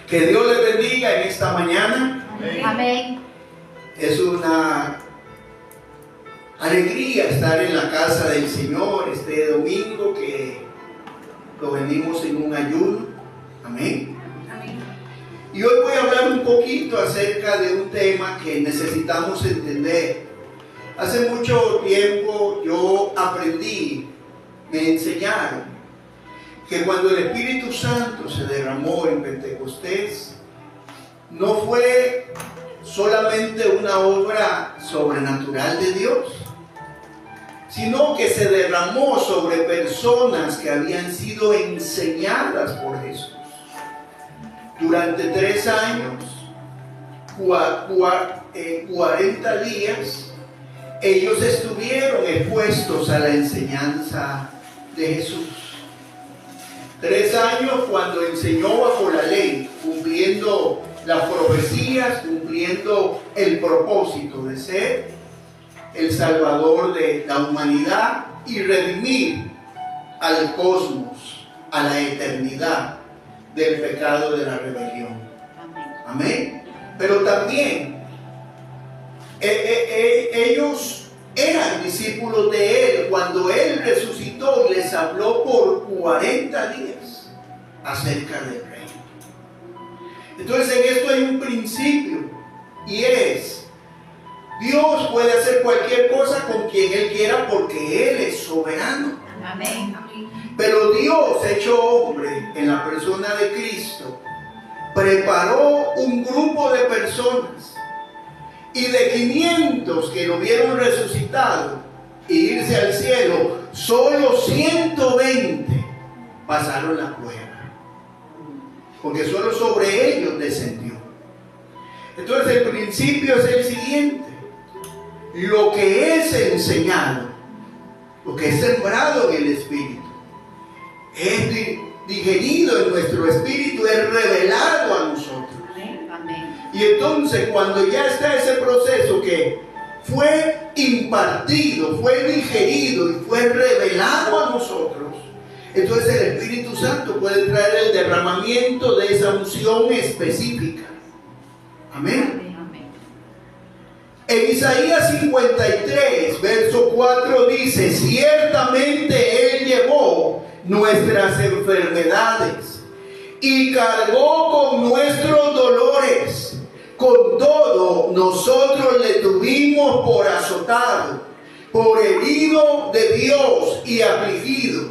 Que Dios le bendiga en esta mañana. Amén. Es una alegría estar en la casa del Señor este domingo que lo venimos en un ayuno. Amén. Y hoy voy a hablar un poquito acerca de un tema que necesitamos entender. Hace mucho tiempo yo aprendí, me enseñaron, que cuando el Espíritu Santo se derramó en Pentecostés, no fue solamente una obra sobrenatural de Dios, sino que se derramó sobre personas que habían sido enseñadas por Jesús. Durante 3 años, 40 días, ellos estuvieron expuestos a la enseñanza de Jesús. 3 años cuando enseñó bajo la ley, cumpliendo las profecías, cumpliendo el propósito de ser el Salvador de la humanidad y redimir al cosmos, a la eternidad del pecado de la rebelión. Amén. Pero también ellos eran discípulos de Él cuando Él resucitó y les habló por 40 días acerca del reino. Entonces en esto hay un principio y es: Dios puede hacer cualquier cosa con quien Él quiera porque Él es soberano. Amén. Pero Dios, hecho hombre en la persona de Cristo, preparó un grupo de personas, y de 500 que lo vieron resucitado e irse al cielo, solo 120 pasaron la prueba, porque solo sobre ellos descendió. Entonces el principio es el siguiente: lo que es enseñado, lo que es sembrado en el Espíritu, es digerido en nuestro espíritu, es revelado a nosotros. Y entonces cuando ya está ese proceso que fue impartido, fue digerido y fue revelado a nosotros, entonces el Espíritu Santo puede traer el derramamiento de esa unción específica. Amén. En Isaías 53, verso 4 dice: ciertamente Él llevó nuestras enfermedades y cargó con nuestros dolores. Con todo, nosotros le tuvimos por azotado, por herido de Dios y afligido.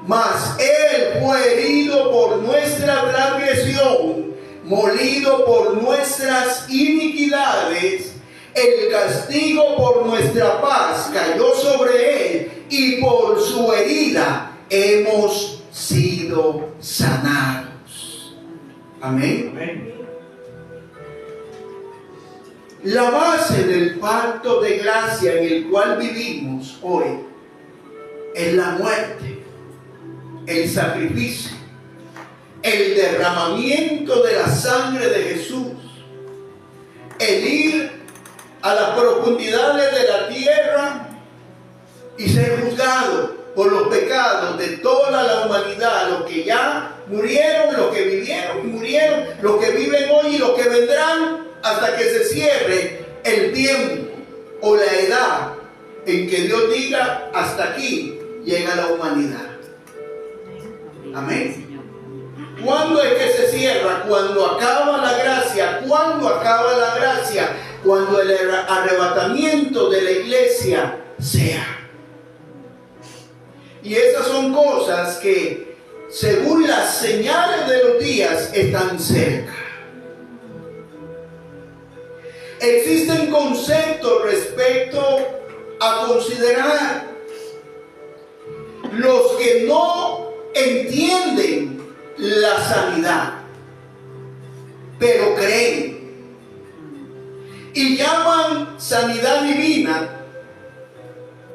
Mas Él fue herido por nuestra transgresión, molido por nuestras iniquidades. El castigo por nuestra paz cayó sobre Él, y por su herida hemos sido sanados. Amén. Amén. La base del pacto de gracia en el cual vivimos hoy es la muerte, el sacrificio, el derramamiento de la sangre de Jesús, el ir a las profundidades de la tierra y ser juzgado por los pecados de toda la humanidad, los que ya murieron, los que vivieron y murieron, los que viven hoy y los que vendrán, hasta que se cierre el tiempo o la edad en que Dios diga: hasta aquí llega la humanidad. Amén. ¿Cuándo es que se cierra? Cuando acaba la gracia. ¿Cuándo acaba la gracia? Cuando el arrebatamiento de la iglesia sea. Y esas son cosas que, según las señales de los días, están cerca. Existen conceptos respecto a considerar. Los que no entienden la sanidad, pero creen y llaman sanidad divina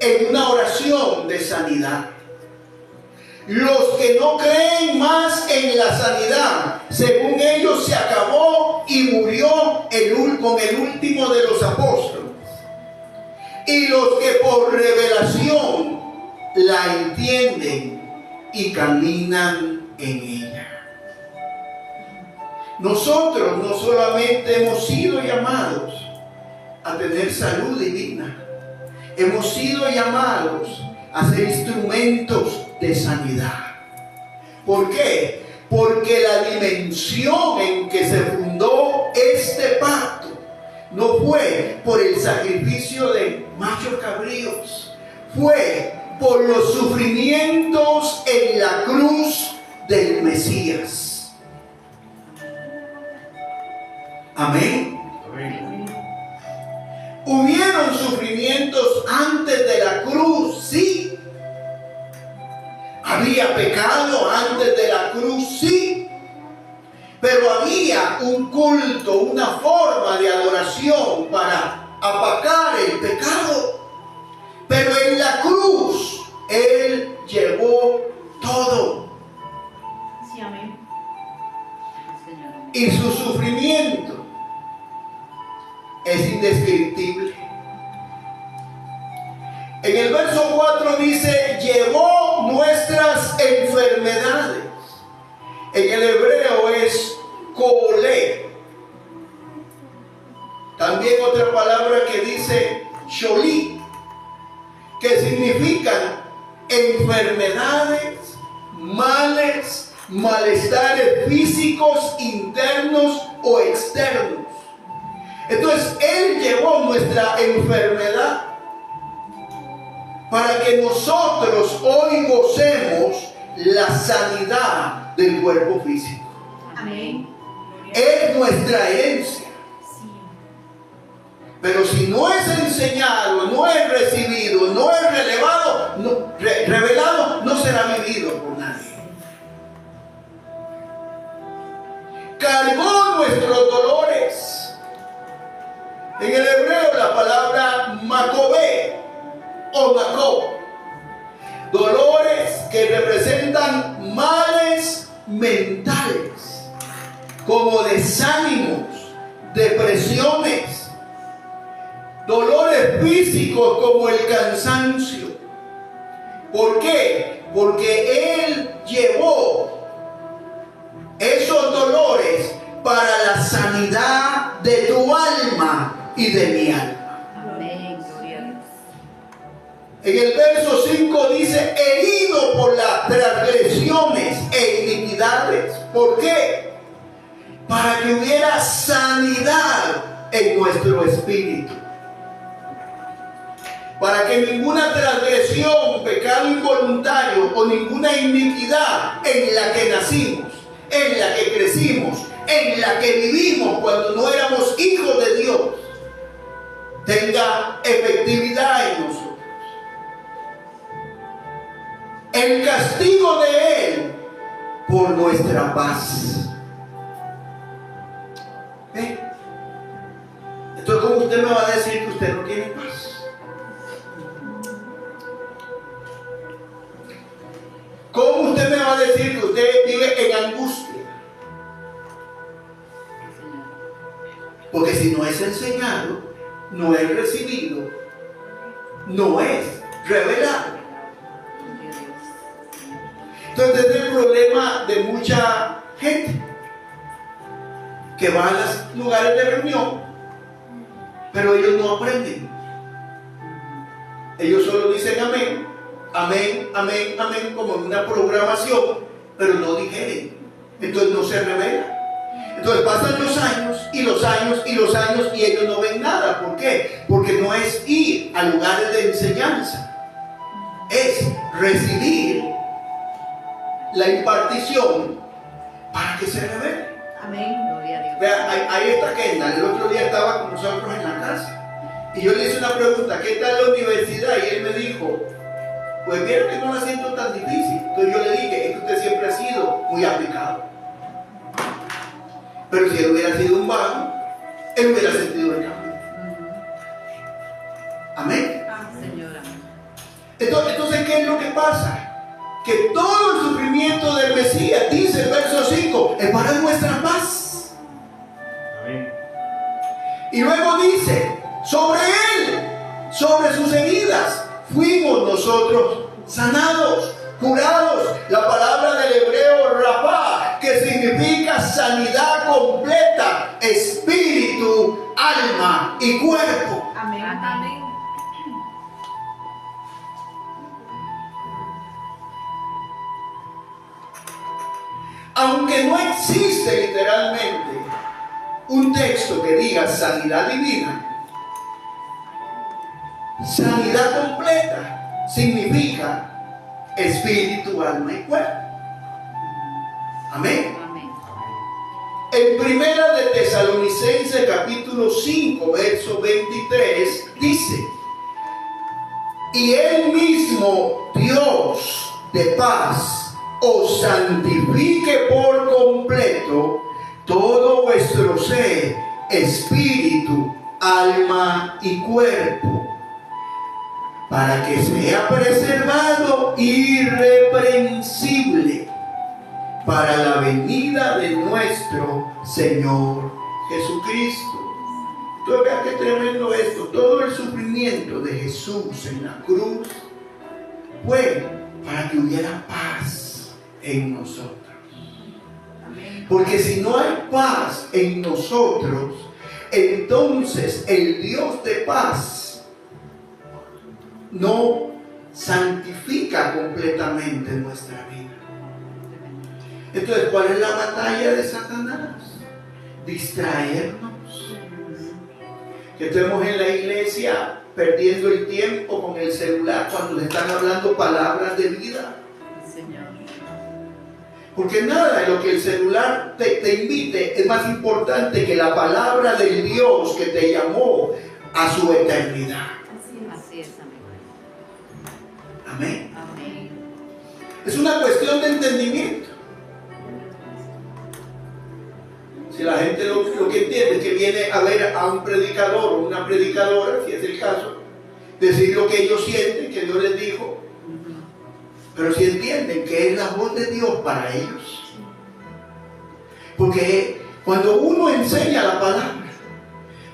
en una oración de sanidad. Los que no creen más en la sanidad, según ellos se acabó y murió con el último de los apóstoles. Y los que por revelación la entienden y caminan en ella. Nosotros no solamente hemos sido llamados a tener salud divina, hemos sido llamados a ser instrumentos de sanidad. ¿Por qué? Porque la dimensión en que se fundó este pacto no fue por el sacrificio de machos cabríos, fue por los sufrimientos en la cruz del Mesías. Amén. Amén. Hubieron sufrimientos antes de la cruz, sí. Había pecado antes de la cruz, sí. Pero había un culto, una forma de adoración para apacar el pecado. Pero en la cruz, Él llevó todo. Sí, amén. Y su sufrimiento es indescriptible. En el verso 4 dice, llevó nuestras enfermedades. En el hebreo es kolé. También otra palabra que dice sholi, que significan enfermedades, males, malestares físicos, internos o externos. Entonces, Él llevó nuestra enfermedad para que nosotros hoy gocemos la sanidad del cuerpo físico. Amén. Es nuestra herencia. Sí. Pero si no es enseñado, no es recibido, no es revelado, no será vivido por nadie. Cargó nuestros dolores. En el hebreo la palabra macobé o macob. Dolores que representan males mentales, como desánimos, depresiones, dolores físicos como el cansancio. ¿Por qué? Porque Él llevó esos dolores para la sanidad de tu alma y de mi alma. Amén. Gloria a Dios. En el verso 5 dice, herido por las transgresiones e iniquidades. ¿Por qué? Para que hubiera sanidad en nuestro espíritu. Para que ninguna transgresión, pecado involuntario o ninguna iniquidad en la que nacimos, en la que crecimos, en la que vivimos cuando no éramos hijos de Dios, tenga efectividad en nosotros. El castigo de Él por nuestra paz. ¿Eh? Entonces, ¿cómo usted me va a decir que usted no tiene paz? ¿Cómo usted me va a decir que usted vive en angustia? Porque si no es enseñado, no es recibido, no es revelado. Entonces es el problema de mucha gente que va a los lugares de reunión, pero ellos no aprenden. Ellos solo dicen amén, amén, amén, amén, como en una programación, pero no digieren. Entonces no se revela. Entonces pasan los años y los años y los años y ellos no ven nada. ¿Por qué? Porque no es ir a lugares de enseñanza, es recibir la impartición para que se revele. Amén. Gloria a Dios. Vea, ahí está Kendall. El otro día estaba con nosotros en la casa y yo le hice una pregunta: ¿qué tal la universidad? Y él me dijo: pues vieron que no la siento tan difícil. Entonces yo le dije: es que usted siempre ha sido muy aplicado. Pero si él hubiera sido un vago, él hubiera sentido el cambio. Amén. Señora. Entonces, ¿qué es lo que pasa? Que todo el sufrimiento del Mesías, dice el verso 5, es para nuestra paz. Amén. Y luego dice, sobre Él, sobre sus heridas, fuimos nosotros sanados, curados. La palabra del hebreo rapá, que significa diga sanidad completa, espíritu, alma y cuerpo. Amén. Amén. Aunque no existe literalmente un texto que diga sanidad divina, sanidad completa significa espíritu, alma y cuerpo. Amén. Amén. En Primera de Tesalonicenses capítulo 5 verso 23 dice: y Él mismo, Dios de paz, os santifique por completo todo vuestro ser, espíritu, alma y cuerpo, para que sea preservado irreprensible para la venida de nuestro Señor Jesucristo. Tú veas qué tremendo esto. Todo el sufrimiento de Jesús en la cruz fue para que hubiera paz en nosotros. Porque si no hay paz en nosotros, entonces el Dios de paz no santifica completamente nuestra vida. Entonces, ¿cuál es la batalla de Satanás? Distraernos. Que estemos en la iglesia perdiendo el tiempo con el celular cuando le están hablando palabras de vida. Señor. Porque nada de lo que el celular te invite es más importante que la palabra del Dios que te llamó a su eternidad. Así es, amén. Amén. Amén. Es una cuestión de entendimiento. Si la gente lo que entiende es que viene a ver a un predicador o una predicadora, si es el caso, decir lo que ellos sienten, que Dios les dijo, pero si entienden que es la voz de Dios para ellos. Porque cuando uno enseña la palabra,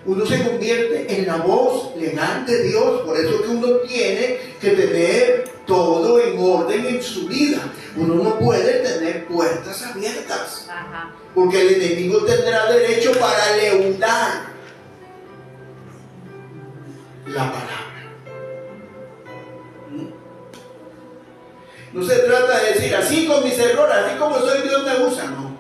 uno se convierte en la voz legal de Dios. Por eso que uno tiene que tener todo en orden en su vida. Uno no puede tener puertas abiertas. Ajá. Porque el enemigo tendrá derecho para leudar la palabra. No se trata de decir, así con mis errores, así como soy, Dios me usa. No.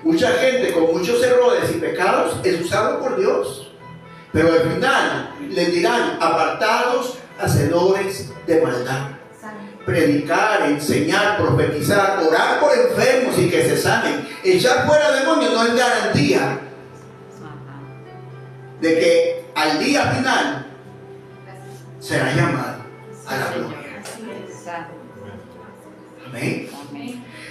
Mucha gente con muchos errores y pecados es usado por Dios. Pero al final les dirán, apartados, hacedores de maldad. Predicar, enseñar, profetizar, orar por enfermos y que se sanen, echar fuera demonios no es garantía de que al día final será llamado a la gloria. Amén.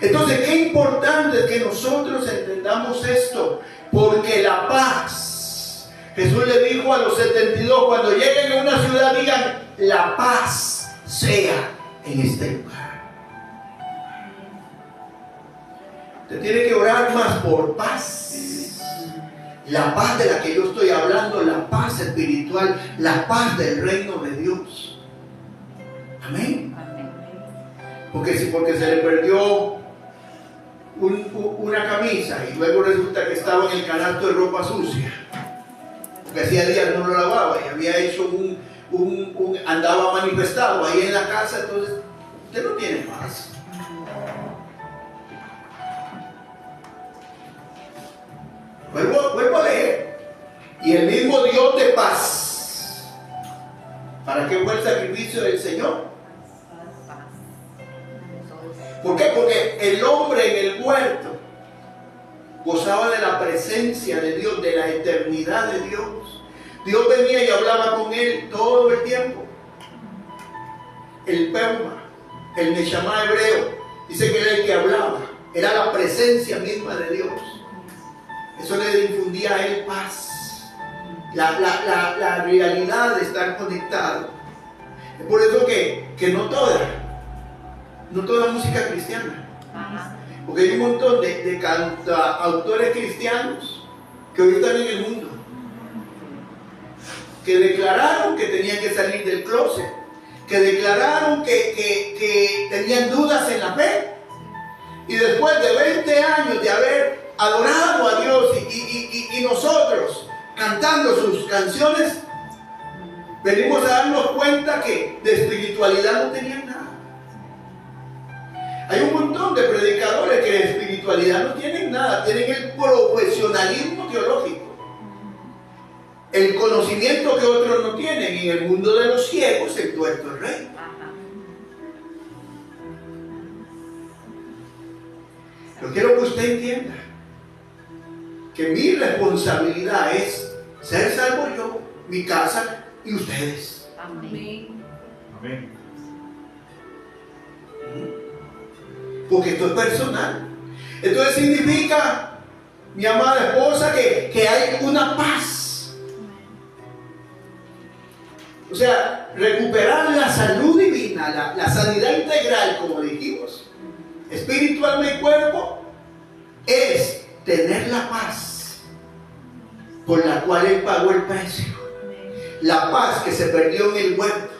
Entonces, qué importante es que nosotros entendamos esto, porque la paz, Jesús le dijo a los 72, cuando lleguen a una ciudad digan, la paz sea en este lugar. Usted tiene que orar más por paz. La paz de la que yo estoy hablando, la paz espiritual, la paz del reino de Dios. Amén. Porque se le perdió una camisa y luego resulta que estaba en el canasto de ropa sucia, porque hacía días no lo lavaba y había hecho andaba manifestado ahí en la casa, entonces usted no tiene paz. Vuelvo a leer. Y el mismo Dios de paz. ¿Para qué fue el sacrificio del Señor? ¿Por qué? Porque el hombre en el huerto gozaba de la presencia de Dios, de la eternidad de Dios. Dios venía y hablaba con él todo el tiempo. El Peuma, el Neshama hebreo, dice que era el que hablaba. Era la presencia misma de Dios. Eso le infundía a él paz. La realidad de estar conectado. Es por eso que no toda música cristiana. Porque hay un montón de autores cristianos que hoy están en el mundo, que declararon que tenían que salir del closet, que declararon que tenían dudas en la fe, Y después de 20 años de haber adorado a Dios y nosotros cantando sus canciones, venimos a darnos cuenta que de espiritualidad no tenían nada. Hay un montón de predicadores que de espiritualidad no tienen nada, tienen el profesionalismo teológico, el conocimiento que otros no tienen. Y en el mundo de los ciegos el tuerto es rey. Yo quiero que usted entienda que mi responsabilidad es ser salvo yo, mi casa y ustedes. Amén. Amén. Porque esto es personal. Entonces significa, mi amada esposa, que hay una paz. O sea, recuperar la salud divina, la sanidad integral, como dijimos, espíritu, alma y cuerpo, es tener la paz por la cual Él pagó el precio. La paz que se perdió en el huerto.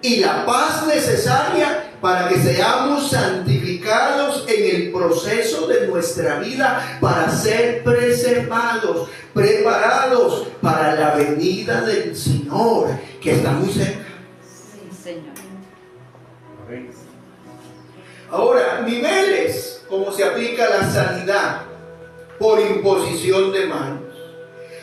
Y la paz necesaria para que seamos santificados en el proceso de nuestra vida, para ser preservados, preparados para la venida del Señor, que está muy cerca. Sí, Señor. Amén. Ahora, niveles, como se aplica la sanidad por imposición de manos.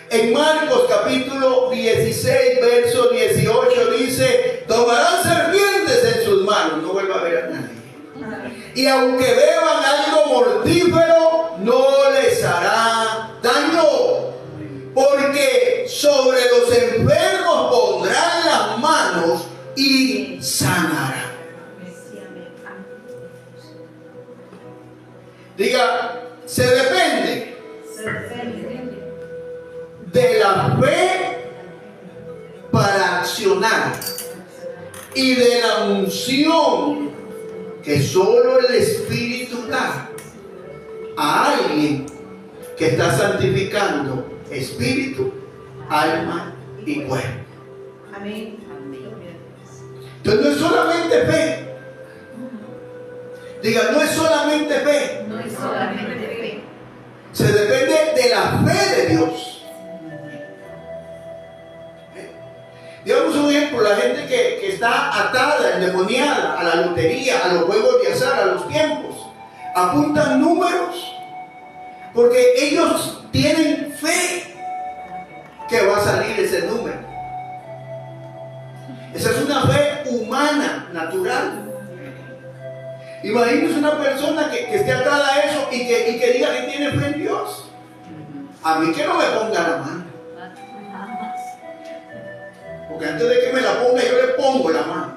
En Marcos capítulo 16, verso 18 dice: tomarán serpientes en sus manos, no vuelva a ver a nadie, y aunque beban algo mortífero, no les hará daño, porque sobre los enfermos pondrán las manos y sanarán. Diga, se depende de la fe para accionar y de la unción que solo el Espíritu da a alguien que está santificando espíritu, alma y cuerpo. Amén. Entonces no es solamente fe. Diga, no es solamente fe. No es solamente fe. Se depende de la fe de Dios. Digamos un ejemplo, la gente que está atada, endemoniada a la lotería, a los juegos de azar, a los tiempos, apuntan números porque ellos tienen fe que va a salir ese número. Esa es una fe humana, natural. Imagínense una persona que esté atada a eso y que diga que tiene fe en Dios. A mí que no me ponga la mano. Porque antes de que me la ponga, yo le pongo la mano.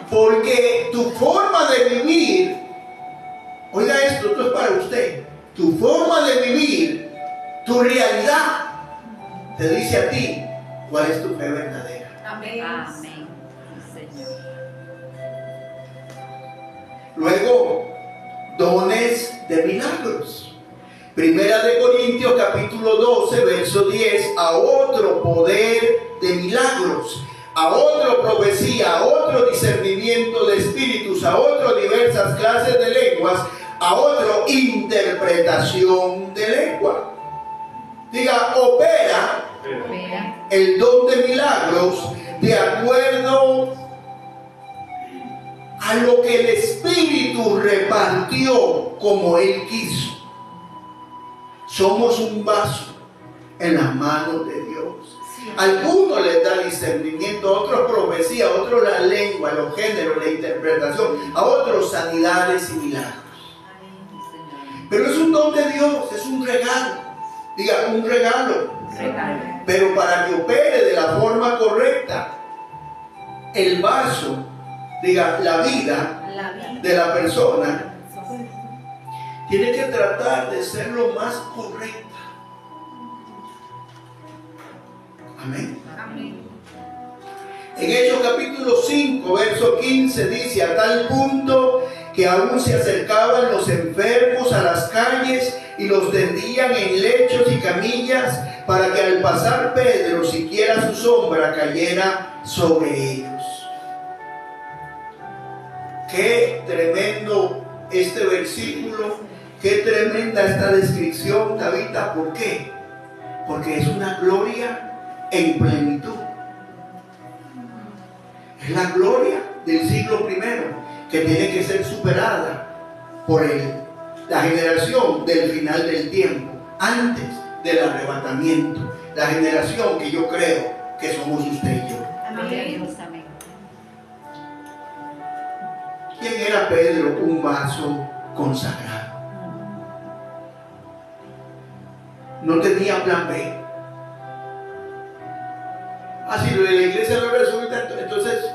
Porque tu forma de vivir, oiga esto es para usted. Tu forma de vivir, tu realidad, te dice a ti cuál es tu fe verdadera. Amén. Amén. Señor. Luego, dones de milagros. Primera de Corintios capítulo 12, verso 10, a otro poder de milagros, a otro profecía, a otro discernimiento de espíritus, a otro diversas clases de lenguas, a otro interpretación de lengua. Diga, opera el don de milagros de acuerdo a lo que el Espíritu repartió como Él quiso. Somos un vaso en las manos de Dios. Algunos les da discernimiento, a otros profecía, a otros la lengua, los géneros, la interpretación, a otros sanidades y milagros. Pero es un don de Dios, es un regalo. Diga, un regalo. Pero para que opere de la forma correcta, el vaso, diga, la vida de la persona, tiene que tratar de ser lo más correcta. Amén. En Hechos capítulo 5, verso 15 dice: a tal punto que aún se acercaban los enfermos a las calles y los tendían en lechos y camillas, para que al pasar Pedro siquiera su sombra cayera sobre ellos. Qué tremendo este versículo, qué tremenda esta descripción, Tabita. ¿Por qué? Porque es una gloria en plenitud. Es la gloria del siglo primero que tiene que ser superada por la generación del final del tiempo, antes del arrebatamiento. La generación que yo creo que somos usted y yo. Amén. ¿Quién era Pedro? Un vaso consagrado. No tenía plan B. Si lo de la iglesia no resulta, entonces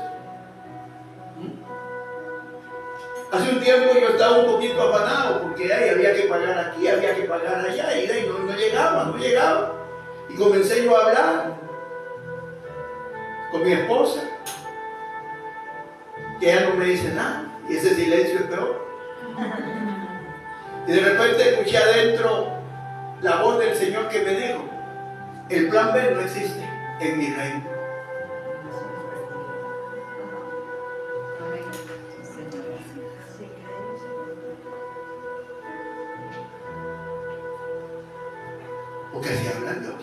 hace un tiempo yo estaba un poquito afanado porque había que pagar aquí, había que pagar allá, y no llegaba. Y comencé yo a hablar con mi esposa, que ella no me dice nada, y ese silencio es peor. Y de repente escuché adentro la voz del Señor que me dijo: el plan B no existe en mi reino. Porque así habla Dios.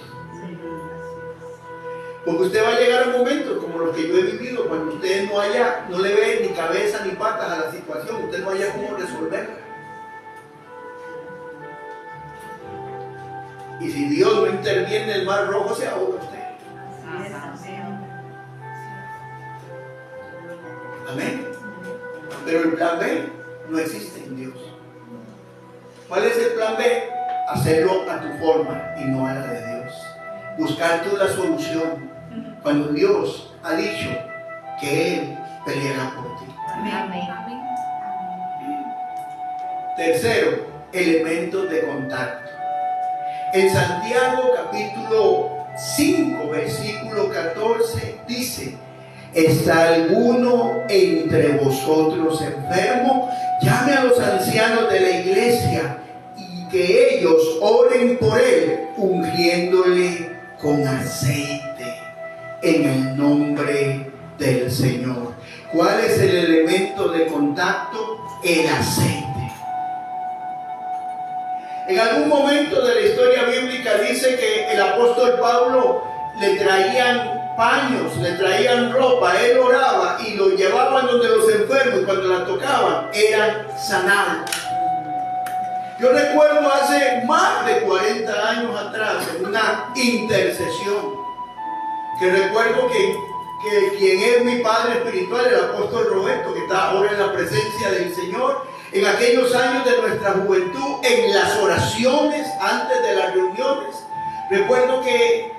Porque usted va a llegar a momentos como los que yo he vivido, cuando usted no le ve ni cabeza ni patas a la situación, usted no haya cómo resolverla. Y si Dios no interviene, el mar rojo se ahoga usted. Amén. Pero el plan B no existe en Dios. ¿Cuál es el plan B? Hacerlo a tu forma y no a la de Dios. Buscar tú la solución cuando Dios ha dicho que Él peleará por ti. Amén. Tercero, elementos de contacto. En Santiago capítulo 5, versículo 14 dice: ¿está alguno entre vosotros enfermo? Llame a los ancianos de la iglesia y que ellos oren por él, ungiéndole con aceite en el nombre del Señor. ¿Cuál es el elemento de contacto? El aceite. En algún momento de la historia bíblica dice que el apóstol Pablo le traían paños, le traían ropa, él oraba y lo llevaban donde los enfermos, y cuando la tocaban eran sanados. Yo recuerdo hace más de 40 años atrás, en una intercesión, que recuerdo que quien es mi padre espiritual, el apóstol Roberto, que está ahora en la presencia del Señor, en aquellos años de nuestra juventud, en las oraciones antes de las reuniones, recuerdo que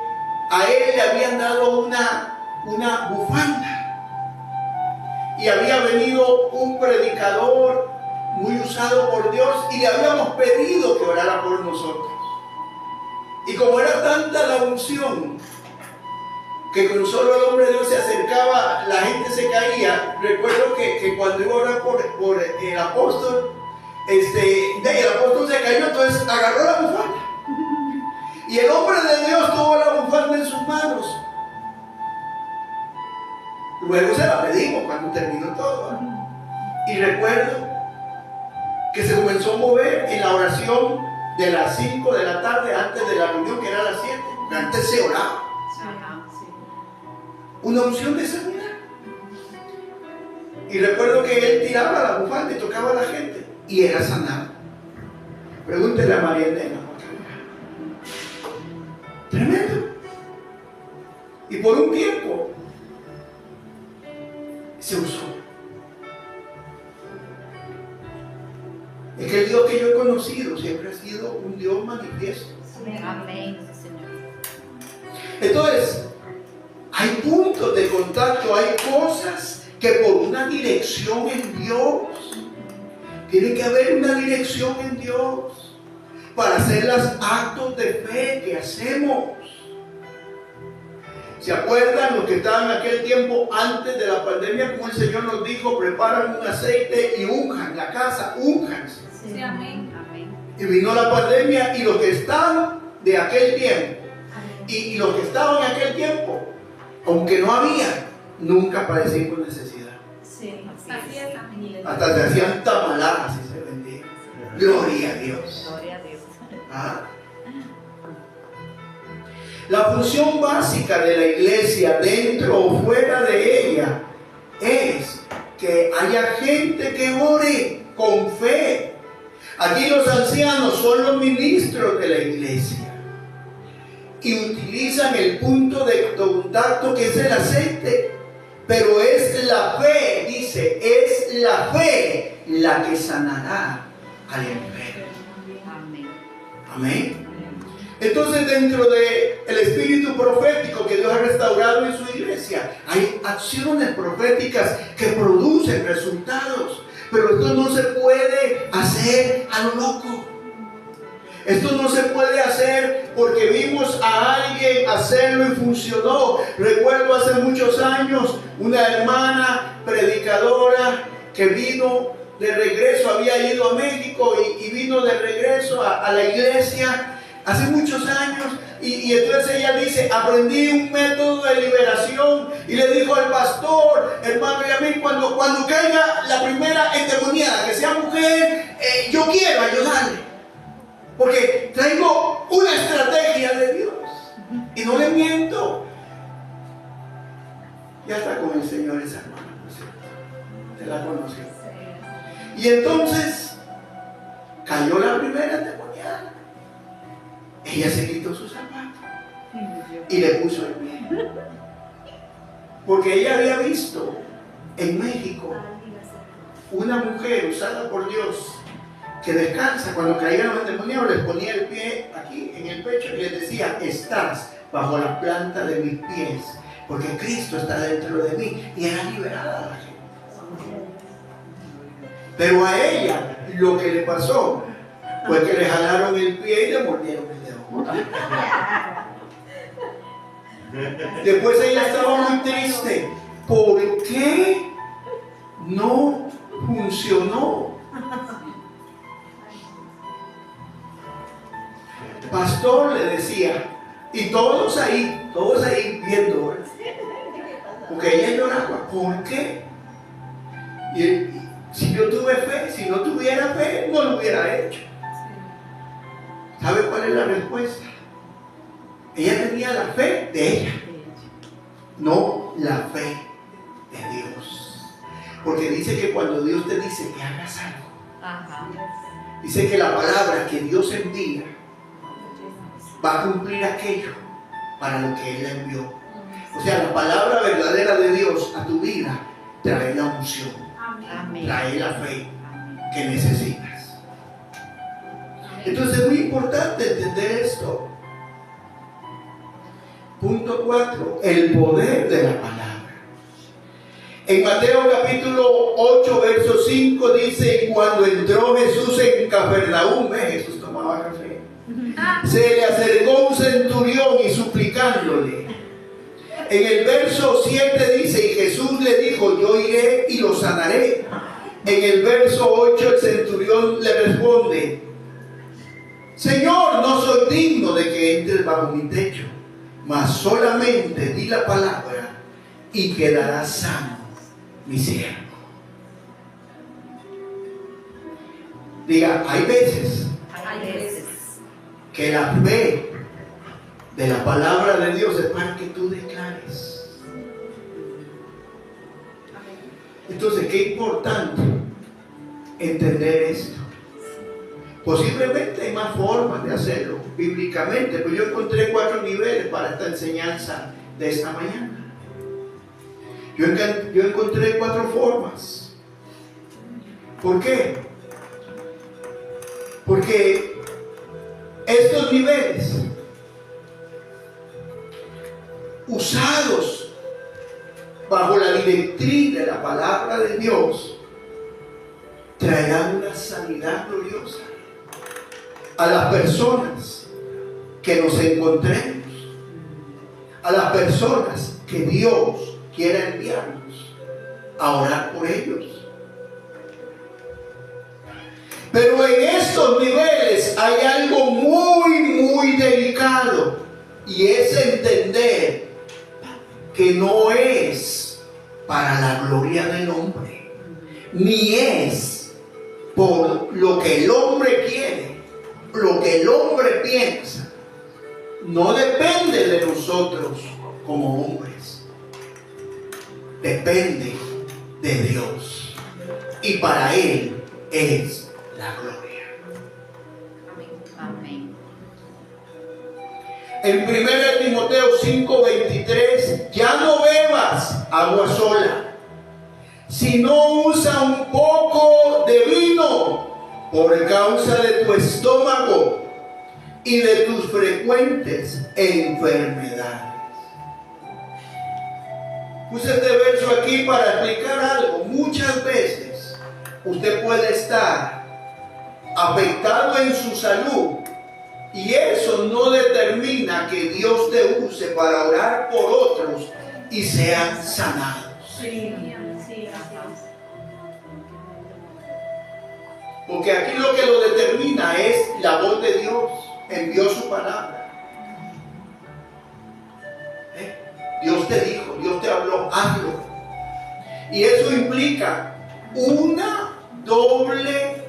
a él le habían dado una bufanda y había venido un predicador muy usado por Dios y le habíamos pedido que orara por nosotros. Y como era tanta la unción que con solo el hombre de Dios se acercaba, la gente se caía. Recuerdo que cuando iba a orar por el apóstol, el apóstol se cayó, entonces agarró la bufanda. Y el hombre de Dios tuvo la bufanda en sus manos. Luego se la pedimos cuando terminó todo. Y recuerdo que se comenzó a mover en la oración de las 5 de la tarde, antes de la reunión, que era a las 7. Antes se oraba. Una unción de sanidad. Y recuerdo que él tiraba la bufanda y tocaba a la gente y era sanado. Pregúntele a María Elena. Tremendo. Y por un tiempo se usó. Es que el Dios que yo he conocido siempre ha sido un Dios manifiesto. Amén, Señor. Entonces, hay puntos de contacto, hay cosas que por una dirección en Dios, tiene que haber una dirección en Dios para hacer los actos de fe que hacemos. ¿Se acuerdan los que estaban en aquel tiempo antes de la pandemia? Como el Señor nos dijo: preparan un aceite y unjan la casa, unjanse. Sí, amén. Amén. Y vino la pandemia y los que estaban de aquel tiempo y los que estaban en aquel tiempo, aunque no había, nunca padecimos necesidad. Sí, así es. Hasta se hacían tamaladas y se vendían. Gloria a Dios. Gloria a Dios. ¿Ah? La función básica de la iglesia, dentro o fuera de ella, es que haya gente que ore con fe. Aquí los ancianos son los ministros de la iglesia y utilizan el punto de contacto que es el aceite, pero es la fe, dice, es la fe la que sanará al enfermo. Amén. Amén. Entonces, dentro del espíritu profético que Dios ha restaurado en su iglesia, hay acciones proféticas que producen resultados. Pero esto no se puede hacer a lo loco. Esto no se puede hacer porque vimos a alguien hacerlo y funcionó. Recuerdo hace muchos años una hermana predicadora que vino de regreso, había ido a México y vino de regreso a la iglesia hace muchos años, y entonces ella dice, aprendí un método de liberación, y le dijo al pastor, hermano, y a mí, cuando caiga la primera endemoniada, que sea mujer, yo quiero ayudarle, porque traigo una estrategia de Dios, y no le miento. Ya está con el Señor esa hermana, ¿no es cierto? Se la conoció. Y entonces, cayó la primera endemoniada. Ella se quitó sus zapatos y le puso el pie. Porque ella había visto en México una mujer usada por Dios que descansa. Cuando caían los endemoniados, les ponía el pie aquí en el pecho y les decía: estás bajo la planta de mis pies, porque Cristo está dentro de mí. Y era liberada a la gente. Pero a ella lo que le pasó fue que le jalaron el pie y le mordieron el dedo. Después ella estaba muy triste. ¿Por qué no funcionó? El pastor le decía, y todos ahí viendo, porque ella lloraba. ¿Por qué? Y si yo tuve fe, si no tuviera fe, no lo hubiera hecho. ¿Sabe cuál es la respuesta? Ella tenía la fe de ella, no la fe de Dios. Porque dice que cuando Dios te dice que hagas algo, Ajá. dice que la palabra que Dios envía va a cumplir aquello para lo que Él envió. O sea, la palabra verdadera de Dios a tu vida trae la unción, Amén. trae la fe que necesitas. Entonces es muy importante entender esto. Punto 4, el poder de la palabra. En Mateo capítulo 8, verso 5 dice: y cuando entró Jesús en Capernaum, Jesús tomaba café, se le acercó un centurión y suplicándole. En el verso 7 dice: y Jesús le dijo: yo iré y lo sanaré. En el verso 8 el centurión le responde: Señor, no soy digno de que entres bajo mi techo, mas solamente di la palabra y quedará sano mi siervo. Diga, hay veces que la fe de la palabra de Dios es para que tú declares. Entonces, qué importante entender esto. Posiblemente hay más formas de hacerlo bíblicamente, pero yo encontré 4 niveles para esta enseñanza de esta mañana. Yo encontré 4 formas. ¿Por qué? Porque estos niveles, usados bajo la directriz de la palabra de Dios, traerán una sanidad gloriosa a las personas que nos encontremos, a las personas que Dios quiera enviarnos a orar por ellos. Pero en estos niveles hay algo muy delicado, y es entender que no es para la gloria del hombre, ni es por lo que el hombre quiere, lo que el hombre piensa. No depende de nosotros como hombres. Depende de Dios. Y para Él es la gloria. Amén. En 1 Timoteo 5:23, ya no bebas agua sola, sino usa un poco de vino por causa de tu estómago y de tus frecuentes enfermedades. Puse este verso aquí para explicar algo. Muchas veces usted puede estar afectado en su salud y eso no determina que Dios te use para orar por otros y sean sanados. Sí, sí, Porque aquí lo que lo determina es la voz de Dios. Envió su palabra. Dios te dijo, Dios te habló, hazlo. Y eso implica una doble,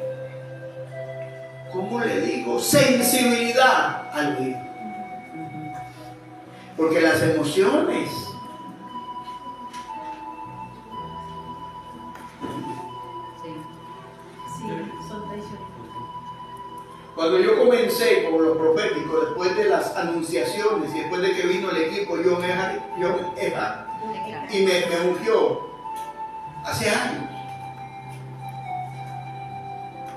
¿cómo le digo? Sensibilidad al oído. Porque las emociones son traicioneras. Cuando yo comencé con lo profético, después de las anunciaciones y después de que vino el equipo John Ehart y me ungió hace años,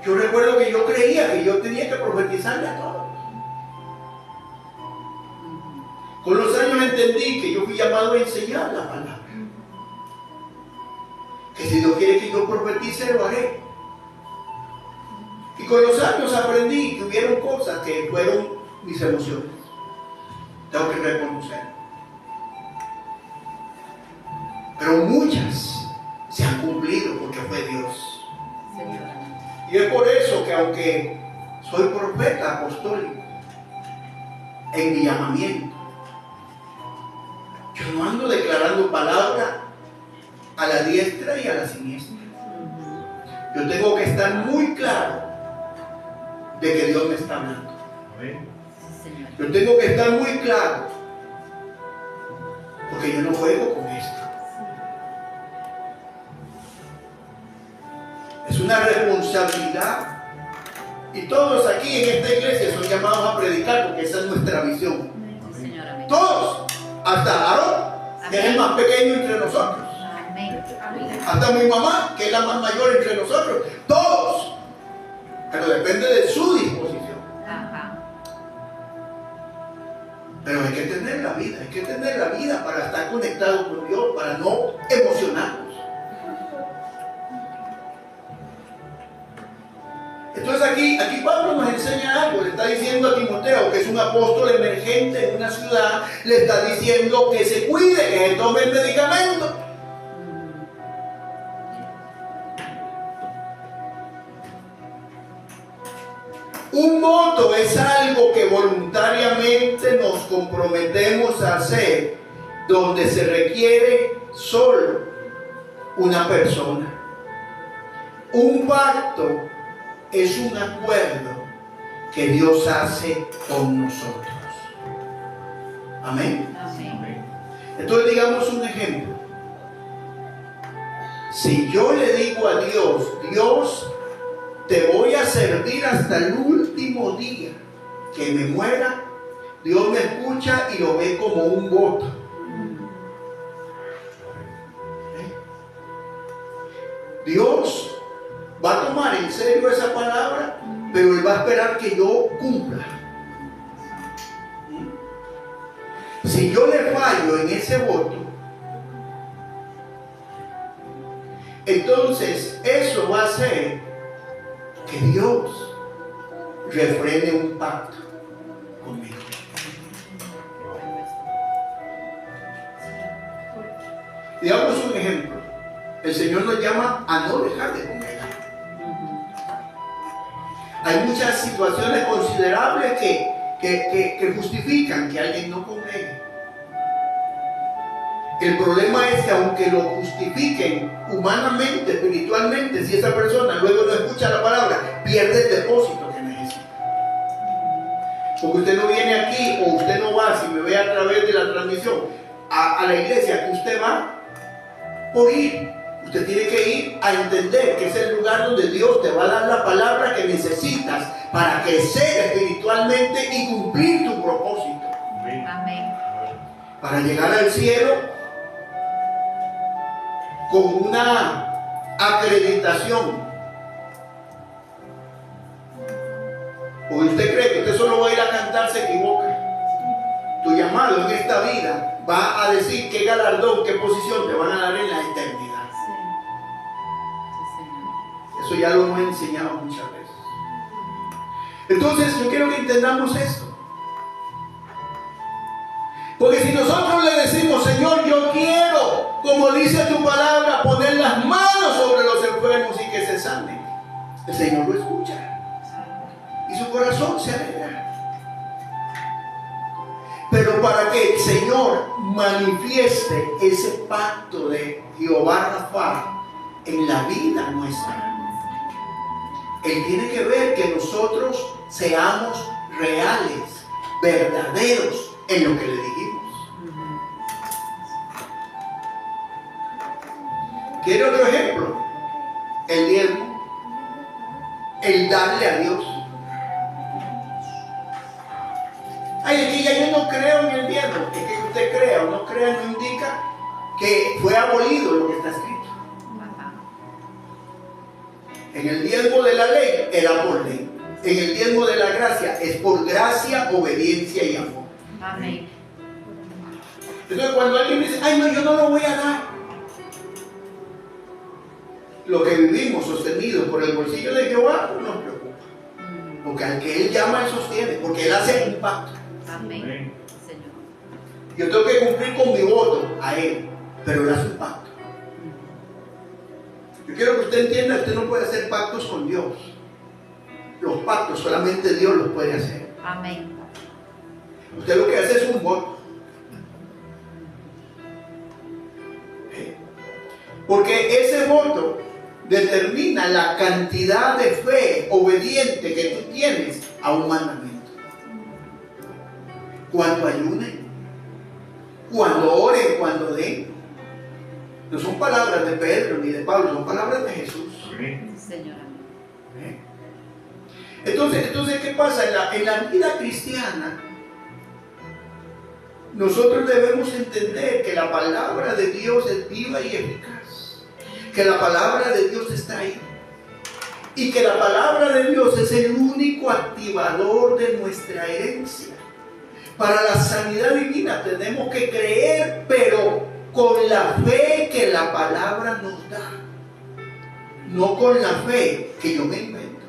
yo recuerdo que yo creía que yo tenía que profetizarle a todos. Con los años entendí que yo fui llamado a enseñar la palabra. Que si Dios quiere que yo profetice, lo haré. Y con los años aprendí que hubieron cosas que fueron mis emociones. Tengo que reconocer. Pero muchas se han cumplido porque fue Dios. Y es por eso que aunque soy profeta apostólico en mi llamamiento, yo no ando declarando palabra a la diestra y a la siniestra. Yo tengo que estar muy claro de que Dios me está hablando. Amén. Yo tengo que estar muy claro, porque yo no juego con esto. Es una responsabilidad. Y todos aquí en esta iglesia son llamados a predicar, porque esa es nuestra visión. Señor, amén. Todos, hasta Aarón, que es el más pequeño entre nosotros. Amén. Hasta mi mamá, que es la más mayor entre nosotros. Todos. Pero depende de su disposición. Ajá. Pero hay que tener la vida para estar conectado con Dios, para no emocionarnos. Entonces aquí Pablo nos enseña algo. Le está diciendo a Timoteo, que es un apóstol emergente en una ciudad, le está diciendo que se cuide, que se tome el medicamento. Un voto es algo que voluntariamente nos comprometemos a hacer, donde se requiere solo una persona. Un pacto es un acuerdo que Dios hace con nosotros. Amén. Amén. Entonces digamos un ejemplo. Si yo le digo a Dios, Dios, te voy a servir hasta el último día que me muera, Dios me escucha y lo ve como un voto. Dios va a tomar en serio esa palabra, pero Él va a esperar que yo cumpla. Si yo le fallo en ese voto, entonces eso va a hacer que Dios refrene un pacto conmigo. Digamos un ejemplo. El Señor nos llama a no dejar de congregar. Hay muchas situaciones considerables que justifican que alguien no congregue. El problema es que aunque lo justifiquen humanamente, espiritualmente, si esa persona luego no escucha la palabra, pierde el depósito que necesita. Porque usted no viene aquí o usted no va, si me ve a través de la transmisión, a la iglesia que usted va por ir. Usted tiene que ir a entender que es el lugar donde Dios te va a dar la palabra que necesitas para crecer espiritualmente y cumplir tu propósito. Amén. Amén. Para llegar al cielo con una acreditación. Porque usted cree que usted solo va a ir a cantar, se equivoca. Tu llamado en esta vida va a decir qué galardón, qué posición te van a dar en la eternidad. Sí, Señor. Eso ya lo hemos enseñado muchas veces. Entonces yo quiero que entendamos esto. Porque si nosotros le decimos, Señor, yo quiero, como dice tu palabra, poner las manos sobre los enfermos y que se sanen, el Señor lo escucha y su corazón se alegra. Pero para que el Señor manifieste ese pacto de Jehová Rafa en la vida nuestra, Él tiene que ver que nosotros seamos reales, verdaderos en lo que le dijimos. ¿Quiere otro ejemplo? El diezmo, el darle a Dios. Ay, es que ya yo no creo en el diezmo. Es que usted crea o no crea no indica que fue abolido lo que está escrito. Ajá. En el diezmo de la ley era por ley. En el diezmo de la gracia es por gracia, obediencia y amor. Amén. Entonces cuando alguien dice, ay no, yo no lo voy a dar. Lo que vivimos sostenido por el bolsillo de Jehová no nos preocupa. Porque al que Él llama, Él sostiene. Porque Él hace un pacto. Amén. Amén. Señor. Yo tengo que cumplir con mi voto a Él. Pero Él hace un pacto. Yo quiero que usted entienda, usted no puede hacer pactos con Dios. Los pactos solamente Dios los puede hacer. Amén. Usted lo que hace es un voto. Porque ese voto determina la cantidad de fe obediente que tú tienes a un mandamiento. Cuando ayunen, cuando oren, cuando den. No son palabras de Pedro ni de Pablo, son palabras de Jesús. Amén. Señor. Amén. Entonces, ¿qué pasa? En la vida cristiana, nosotros debemos entender que la palabra de Dios es viva y eficaz. Que la palabra de Dios está ahí. Y que la palabra de Dios es el único activador de nuestra herencia. Para la sanidad divina tenemos que creer, pero con la fe que la palabra nos da. No con la fe que yo me invento.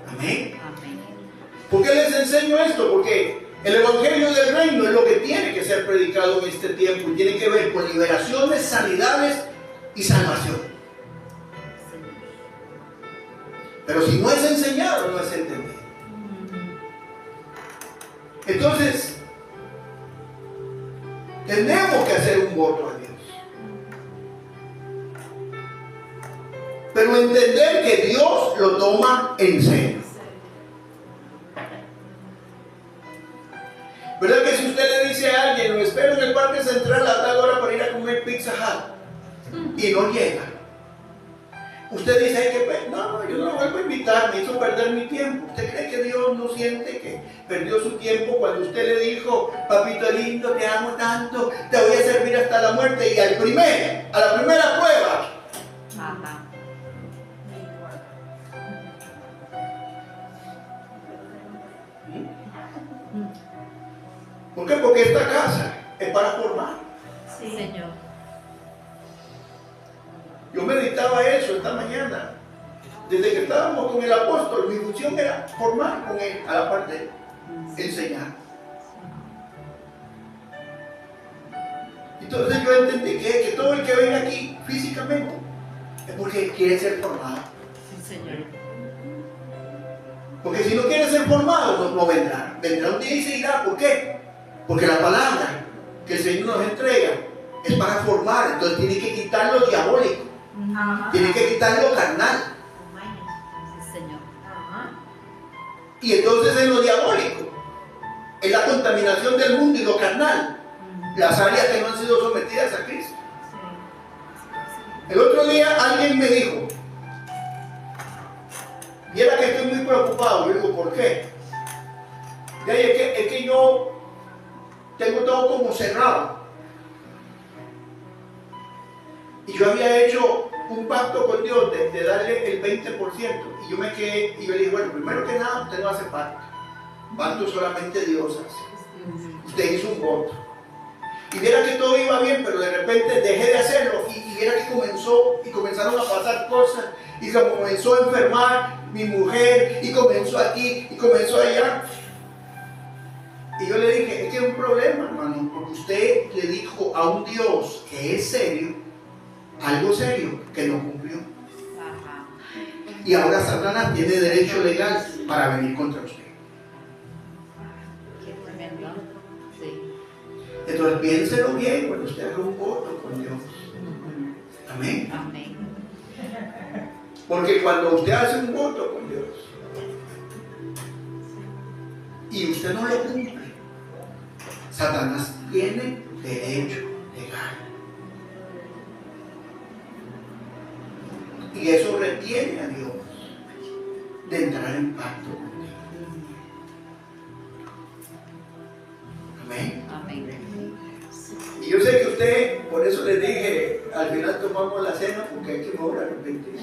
Amén. Amén. ¿Por qué les enseño esto? Porque el Evangelio del Reino es lo que tiene que ser predicado en este tiempo y tiene que ver con liberaciones, sanidades y salvación. Pero si no es enseñado, no es entendido. Entonces, tenemos que hacer un voto a Dios. Pero entender que Dios lo toma en serio. ¿Verdad que si usted le dice a alguien, lo espero en el parque central a tal hora para ir a comer Pizza Hut, y no llega? Usted dice, ay, que no, yo no lo vuelvo a invitar, me hizo perder mi tiempo. ¿Usted cree que Dios no siente que perdió su tiempo cuando usted le dijo, papito lindo, te amo tanto, te voy a servir hasta la muerte? Y a la primera prueba, Ajá. ¿por qué? Porque esta casa es para formar. Sí, Señor. Yo meditaba eso esta mañana. Desde que estábamos con el apóstol, mi función era formar con él, a la parte de enseñar. Entonces yo entendí que todo el que venga aquí físicamente es porque quiere ser formado. Sí, Señor. Porque si no quiere ser formado, no vendrá. Vendrá un día y se irá. ¿Por qué? Porque la palabra que el Señor nos entrega es para formar. Entonces tiene que quitar lo diabólico, Ajá. tiene que quitar lo carnal. Sí, Señor. Ajá. Y entonces en lo diabólico es la contaminación del mundo y lo carnal, las áreas que no han sido sometidas a Cristo. Sí. El otro día alguien me dijo, viera que estoy muy preocupado. Yo digo, ¿por qué? Es que yo tengo todo como cerrado. Y yo había hecho un pacto con Dios de darle el 20%. Y yo me quedé y yo le dije, bueno, primero que nada, usted no hace pacto. Pacto solamente Dios hace. Usted hizo un voto. Y viera que todo iba bien, pero de repente dejé de hacerlo. Y viera que comenzaron a pasar cosas. Y se comenzó a enfermar mi mujer. Y comenzó aquí, y comenzó allá. Y yo le dije, es que es un problema, hermano. Porque usted le dijo a un Dios que es serio, algo serio, que no cumplió. Ajá. Y ahora Satanás tiene derecho legal para venir contra usted. Qué tremendo. Sí. Entonces piénselo bien cuando usted haga un voto con Dios. Amén. Amén. Porque cuando usted hace un voto con Dios y usted no lo cumple, Satanás tiene derecho legal. Y eso retiene a Dios de entrar en pacto contigo. Amén. Amén. Y yo sé que usted, por eso les dije, al final tomamos la cena porque hay que mejor arrepentir.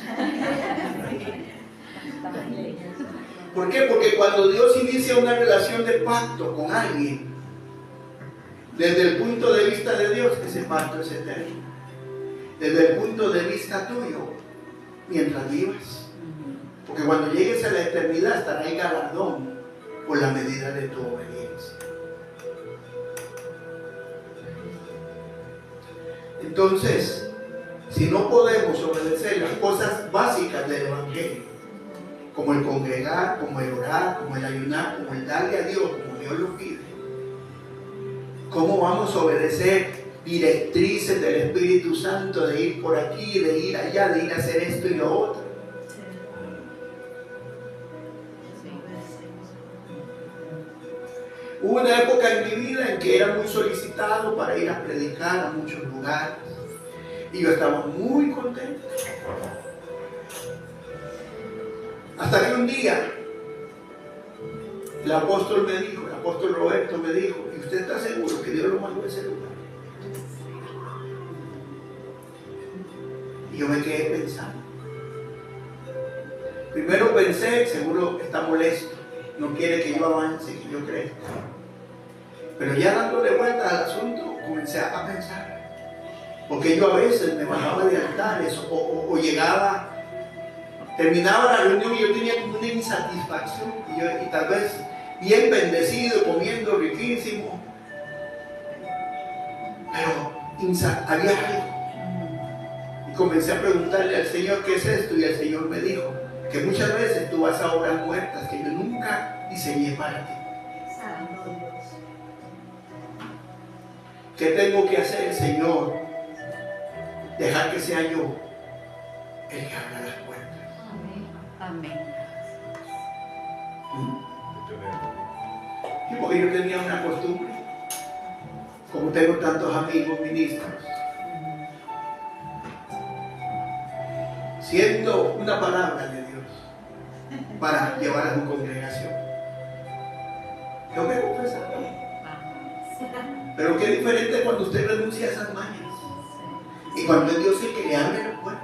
¿Por qué? Porque cuando Dios inicia una relación de pacto con alguien, desde el punto de vista de Dios, ese pacto es eterno. Desde el punto de vista tuyo, mientras vivas. Porque cuando llegues a la eternidad estará el galardón por la medida de tu obediencia. Entonces, si no podemos obedecer las cosas básicas del Evangelio, como el congregar, como el orar, como el ayunar, como el darle a Dios, como Dios lo pide, ¿cómo vamos a obedecer directrices del Espíritu Santo de ir por aquí, de ir allá, de ir a hacer esto y lo otro? Hubo una época en mi vida en que era muy solicitado para ir a predicar a muchos lugares y yo estaba muy contento. Hasta que un día el apóstol Roberto me dijo, ¿y usted está seguro que Dios lo mandó a ese lugar? Y yo me quedé pensando. Primero pensé, seguro está molesto, no quiere que yo avance, que yo crezca. Pero ya dándole vueltas al asunto, comencé a pensar. Porque yo a veces me bajaba de altares o llegaba, terminaba la reunión y yo tenía como una insatisfacción. Y tal vez bien bendecido, comiendo riquísimo. Pero había algo. Y comencé a preguntarle al Señor, ¿qué es esto? Y el Señor me dijo que muchas veces tú vas a obras muertas que yo nunca diseñé para ti. ¿Qué tengo que hacer, Señor? Dejar que sea yo el que abra las puertas. Amén. Y porque yo tenía una costumbre, como tengo tantos amigos ministros, siendo una palabra de Dios para llevar a su congregación. Yo me confesaba. Pero qué diferente cuando usted renuncia a esas mañas y cuando es Dios el que le abre la puerta.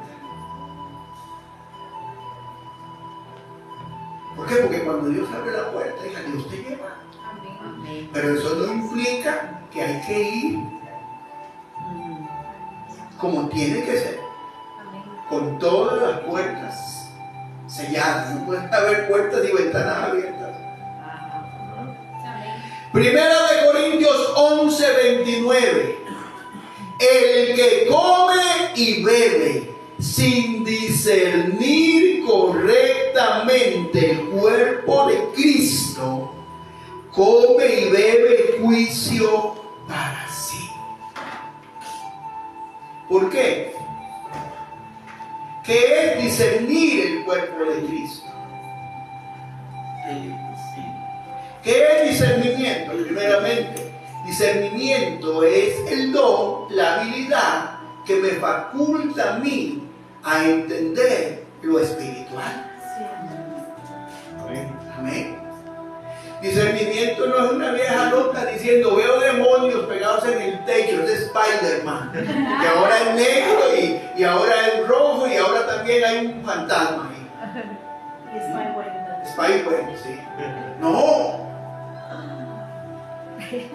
¿Por qué? Porque cuando Dios abre la puerta, hija, Dios te lleva. Amén. Pero eso no implica que hay que ir como tiene que ser, con todas las puertas selladas. No pueden haber puertas y ventanas abiertas. Primera de Corintios 11:29. El que come y bebe sin discernir correctamente el cuerpo de Cristo, come y bebe juicio para sí. ¿Por qué? ¿Qué es discernir el cuerpo de Cristo? ¿Qué es discernimiento? Primeramente, discernimiento es el don, la habilidad que me faculta a mí a entender lo espiritual. Amén. Amén. Discernimiento no es una vieja loca diciendo veo demonios pegados en el techo, es Spider-Man, que ahora es negro y ahora es rojo y ahora también hay un fantasma ahí. Spider-Man, sí. No.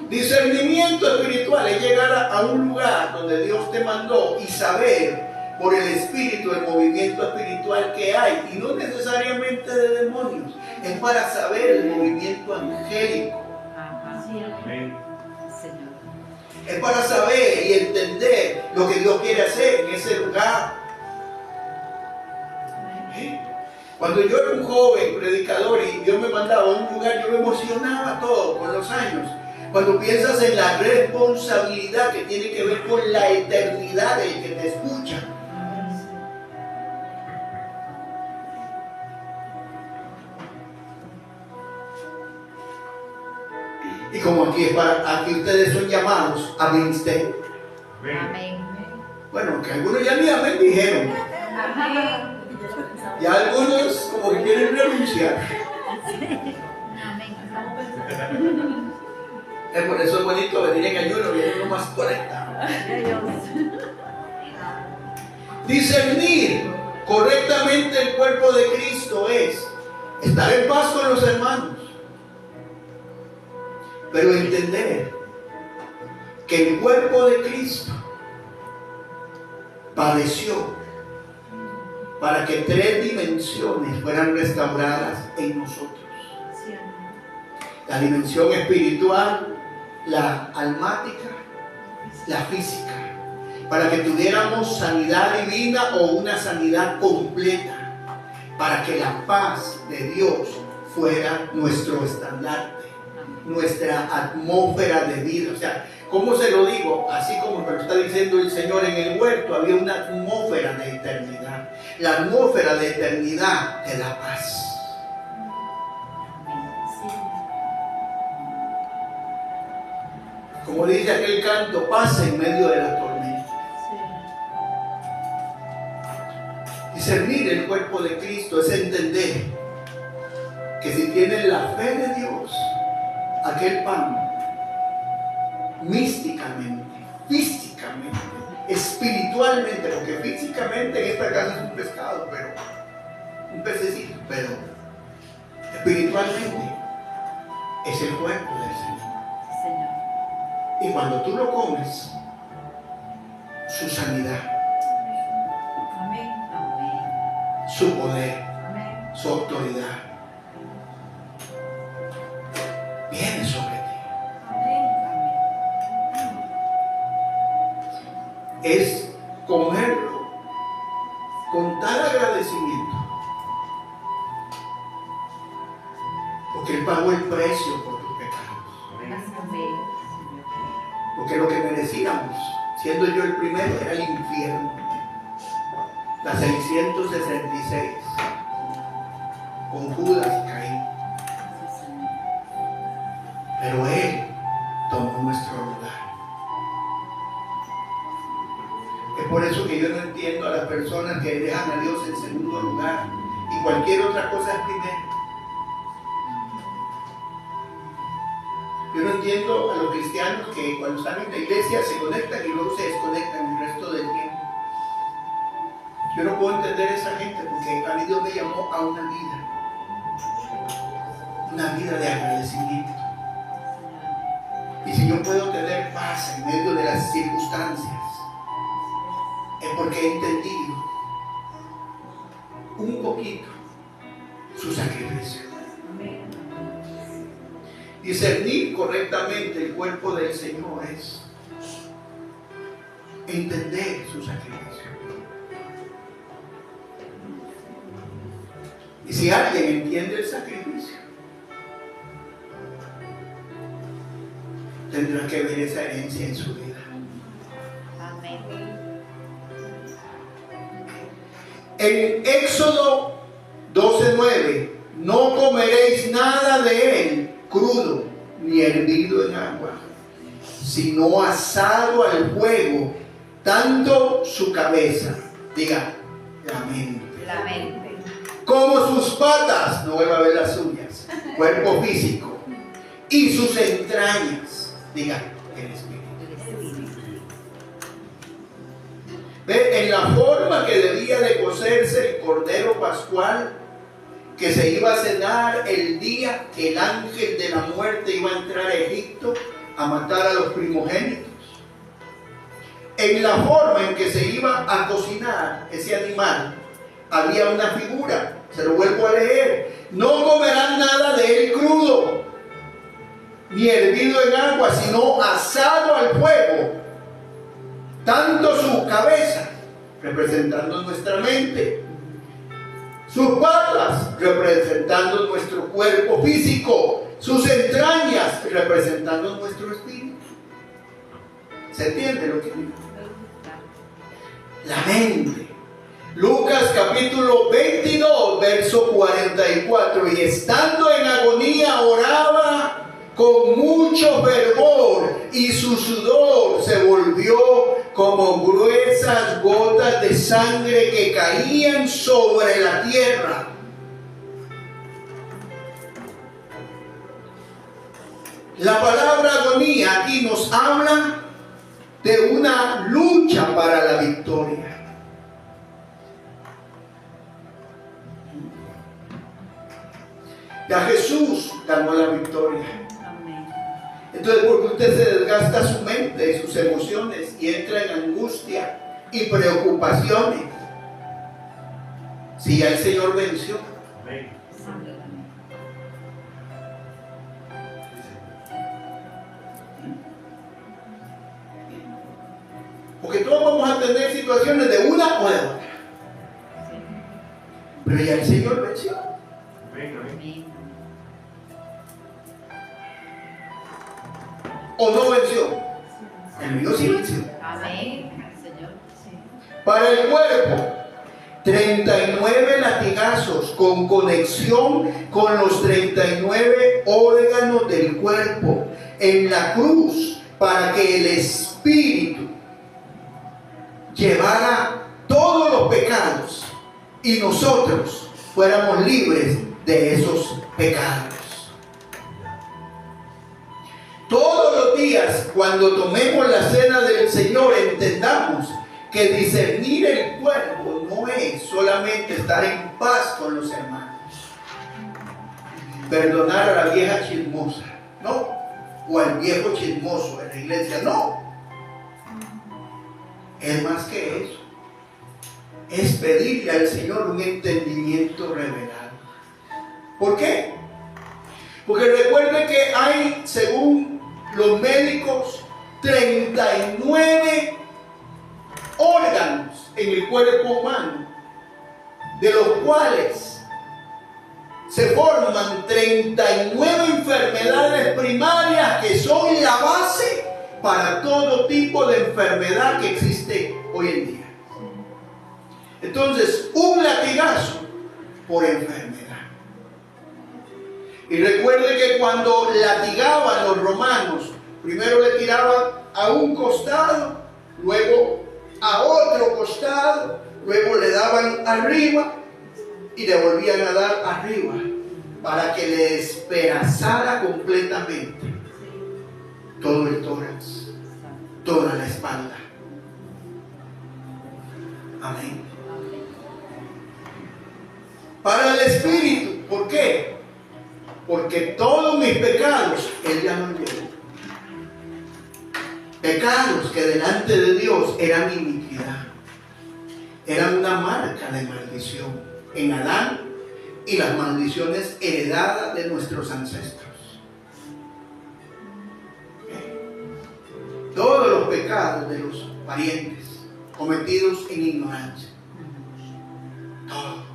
Discernimiento espiritual es llegar a un lugar donde Dios te mandó y saber por el Espíritu el movimiento espiritual que hay, y no necesariamente de demonios, es para saber el movimiento angélico. Amén. Señor. Es para saber y entender lo que Dios quiere hacer en ese lugar. ¿Eh? Cuando yo era un joven predicador y Dios me mandaba a un lugar, yo me emocionaba todo con los años. Cuando piensas en la responsabilidad que tiene que ver con la eternidad del que te escucha. Y como aquí ustedes son llamados a ministerio. Amén. Amén. Bueno, que algunos ya ni amén dijeron. Y algunos como que quieren renunciar. Amén. Por eso es bonito venir en ayuno y es lo más conectado. Discernir correctamente el cuerpo de Cristo es estar en paz con los hermanos, pero entender que el cuerpo de Cristo padeció para que 3 dimensiones fueran restauradas en nosotros: la dimensión espiritual, la almática, la física, para que tuviéramos sanidad divina o una sanidad completa, para que la paz de Dios fuera nuestro estandarte, nuestra atmósfera de vida. O sea, ¿cómo se lo digo? Así como lo está diciendo el Señor, en el huerto había una atmósfera de eternidad. La atmósfera de eternidad te da paz. Como dice aquel canto, paz en medio de la tormenta. Discernir el cuerpo de Cristo es entender que si tienes la fe de Dios, aquel pan, místicamente, físicamente, espiritualmente, porque físicamente en esta casa es un pescado, pero un pececito, pero espiritualmente es el cuerpo del Señor. Señor. Y cuando tú lo comes, su sanidad, Amén. su poder, su autoridad viene sobre ti. Es comerlo con tal agradecimiento, porque Él pagó el precio por tus pecados. Amén. Porque lo que merecíamos, siendo yo el primero, era el infierno. La 666, con Judas y Caín. Pero Él tomó nuestro lugar. Es por eso que yo no entiendo a las personas que dejan a Dios en segundo lugar y cualquier otra cosa es primero. Yo no entiendo a los cristianos que cuando están en la iglesia se conectan y luego se desconectan el resto del tiempo. Yo no puedo entender a esa gente, porque a mí Dios me llamó a una vida de agradecimiento. Y si yo puedo tener paz en medio de las circunstancias, es porque he entendido un poquito su sacrificio. Discernir correctamente el cuerpo del Señor es entender su sacrificio. Y si alguien entiende el sacrificio, tendrá que ver esa herencia en su vida. Amén. En Éxodo 12:9, no comeréis nada de él crudo, ni hervido en agua, sino asado al fuego, tanto su cabeza, diga, la mente, La mente. como sus patas, no vuelva a ver las uñas, cuerpo físico, y sus entrañas, diga, el espíritu. El espíritu. Ve, en la forma que debía de cocerse el cordero pascual, que se iba a cenar el día que el ángel de la muerte iba a entrar a Egipto a matar a los primogénitos. En la forma en que se iba a cocinar ese animal, había una figura, se lo vuelvo a leer: no comerán nada de él crudo, ni hervido en agua, sino asado al fuego, tanto su cabeza, representando nuestra mente, sus patas, representando nuestro cuerpo físico, sus entrañas, representando nuestro espíritu. ¿Se entiende lo que digo? La mente. Lucas capítulo 22, verso 44. Y estando en agonía oraba con mucho fervor, y su sudor se volvió como gruesas gotas de sangre que caían sobre la tierra. La palabra agonía aquí nos habla de una lucha para la victoria. Ya Jesús ganó la victoria. Amén. Entonces, porque usted se desgasta su mente y sus emociones y entra en angustia y preocupaciones, si ya el Señor venció? Amén. Porque todos vamos a tener situaciones de una o de otra, pero ya el Señor venció. Amén. Amén. Amén. ¿O no venció? El mío sí venció. Amén. Señor. Para el cuerpo, 39 latigazos con conexión con los 39 órganos del cuerpo en la cruz, para que el espíritu llevara todos los pecados y nosotros fuéramos libres de esos pecados. Todos los días, cuando tomemos la cena del Señor, entendamos que discernir el cuerpo no es solamente estar en paz con los hermanos, perdonar a la vieja chismosa, no, o al viejo chismoso en la iglesia, no. Es más que eso. Es pedirle al Señor un entendimiento revelado. ¿Por qué? Porque recuerde que hay, según los médicos, 39 órganos en el cuerpo humano, de los cuales se forman 39 enfermedades primarias que son la base para todo tipo de enfermedad que existe hoy en día. Entonces, un latigazo por enfermedad. Y recuerde que cuando latigaban los romanos, primero le tiraban a un costado, luego a otro costado, luego le daban arriba y le volvían a dar arriba, para que le despedazara completamente todo el tórax, toda la espalda. Amén. Para el espíritu, ¿por qué? Porque todos mis pecados Él ya los llevó. Pecados que delante de Dios eran iniquidad, eran una marca de maldición en Adán y las maldiciones heredadas de nuestros ancestros. Todos los pecados de los parientes cometidos en ignorancia. Todo.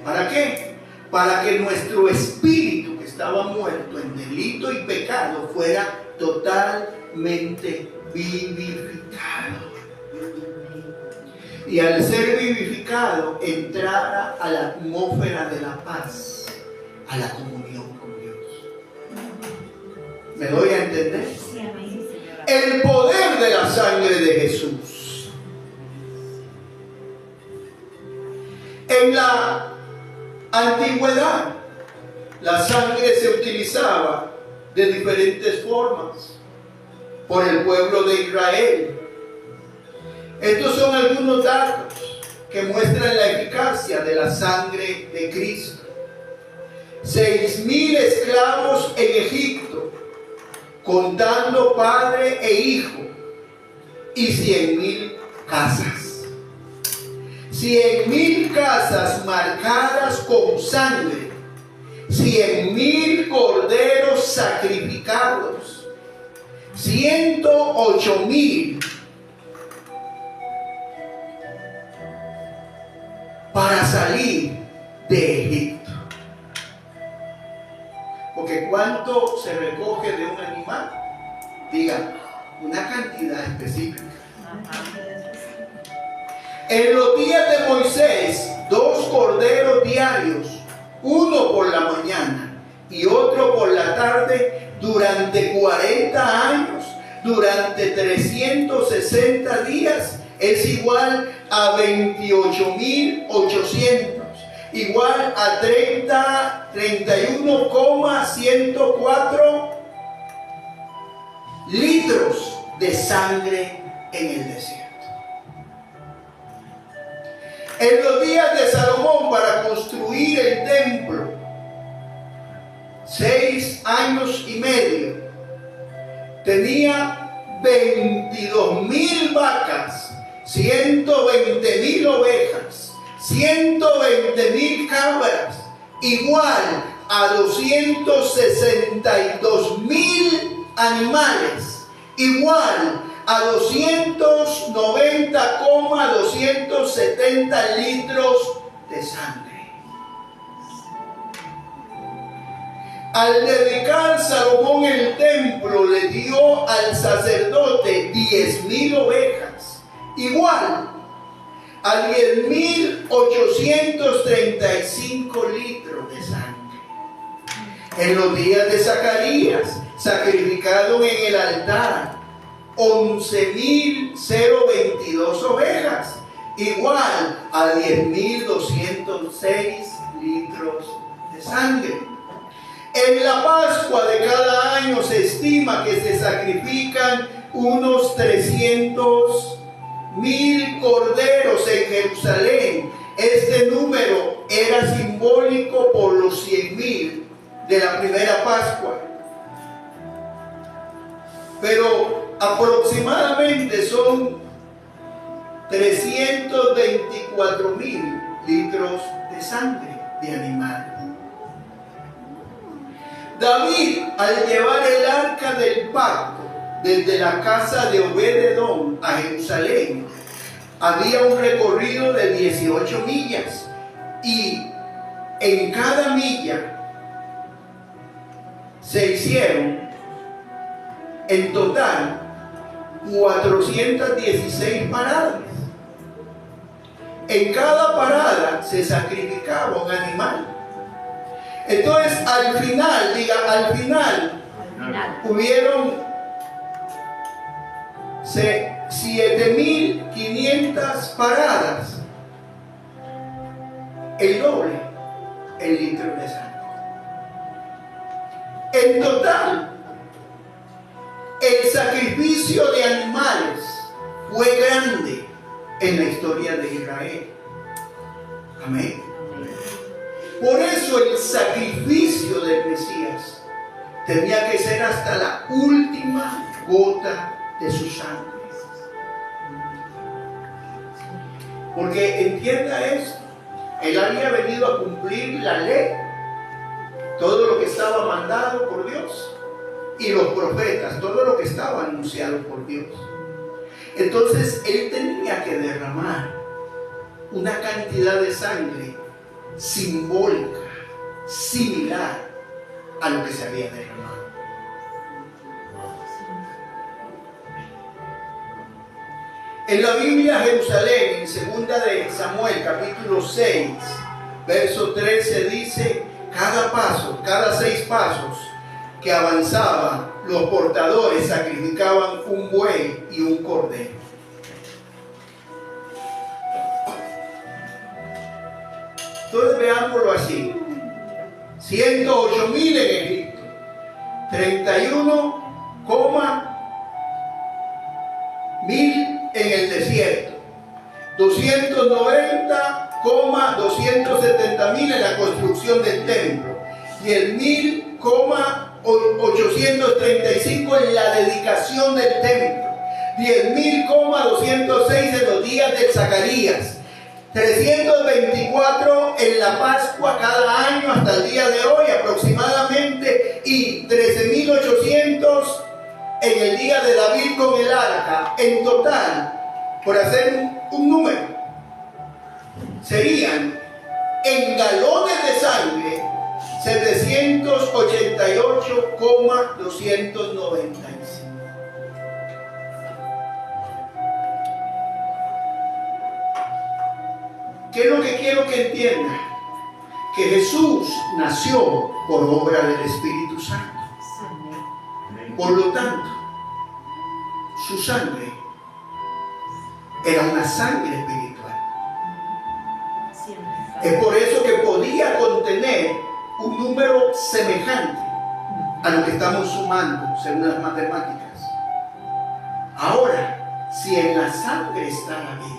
¿Para qué? Para que nuestro espíritu que está estaba muerto en delito y pecado fuera totalmente vivificado. Y al ser vivificado, entrara a la atmósfera de la paz, a la comunión con Dios. ¿Me doy a entender? Sí, amén. El poder de la sangre de Jesús. En la antigüedad, la sangre se utilizaba de diferentes formas por el pueblo de Israel. Estos son algunos datos que muestran la eficacia de la sangre de Cristo. 6,000 esclavos en Egipto, contando padre e hijo, y 100,000 casas. 100,000 casas marcadas con sangre, 100,000 corderos sacrificados, 108,000 para salir de Egipto. Porque ¿cuánto se recoge de un animal? Diga, una cantidad específica. En los días de Moisés, 2 corderos diarios, uno por la mañana y otro por la tarde, durante 40 años, durante 360 días, es igual a 28,800, igual a 31,104 litros de sangre en el desierto. En los días de Salomón, para construir el templo, 6 años y medio, tenía 22,000 vacas, 120,000 ovejas, 120,000 cabras, igual a 262,000 animales, igual a 290,270 litros de sangre. Al dedicar Salomón el templo, le dio al sacerdote 10,000 ovejas, igual a 10,835 litros de sangre. En los días de Zacarías, sacrificaron en el altar 11,022 ovejas, igual a 10,206 litros de sangre. En la Pascua de cada año se estima que se sacrifican unos 300,000 corderos en Jerusalén. Este número era simbólico por los 100,000 de la primera Pascua. Pero aproximadamente son 324,000 litros de sangre de animal. David, al llevar el arca del pacto desde la casa de Obed-Edom a Jerusalén, había un recorrido de 18 millas, y en cada milla se hicieron en total 416 paradas. En cada parada se sacrificaba un animal. Entonces, al final, hubieron 7,500 paradas, el doble el litro de sangre. En total, el sacrificio de animales fue grande en la historia de Israel. Amén. Por eso el sacrificio del Mesías tenía que ser hasta la última gota de su sangre. Porque entienda esto, él había venido a cumplir la ley, todo lo que estaba mandado por Dios, y los profetas, todo lo que estaba anunciado por Dios. Entonces él tenía que derramar una cantidad de sangre simbólica, similar a lo que se había derramado. En la Biblia, Jerusalén, en 2 de Samuel, capítulo 6, verso 13, dice: cada 6 pasos que avanzaban, los portadores sacrificaban un buey y un cordero. Entonces veámoslo así: 108,000 en Egipto, 31,000 en el desierto, 290,270,000 en la construcción del templo, y el 1,835 en la dedicación del templo, 10,206 en los días de Zacarías, 324 en la Pascua cada año hasta el día de hoy aproximadamente, y 13,800 en el día de David con el arca. En total, por hacer un número, serían en galones de sangre 788,295. ¿Qué es lo que quiero que entienda? Que Jesús nació por obra del Espíritu Santo. Por lo tanto, su sangre era una sangre espiritual. Es por eso que podía contener un número semejante a lo que estamos sumando según las matemáticas. Ahora, si en la sangre está la vida,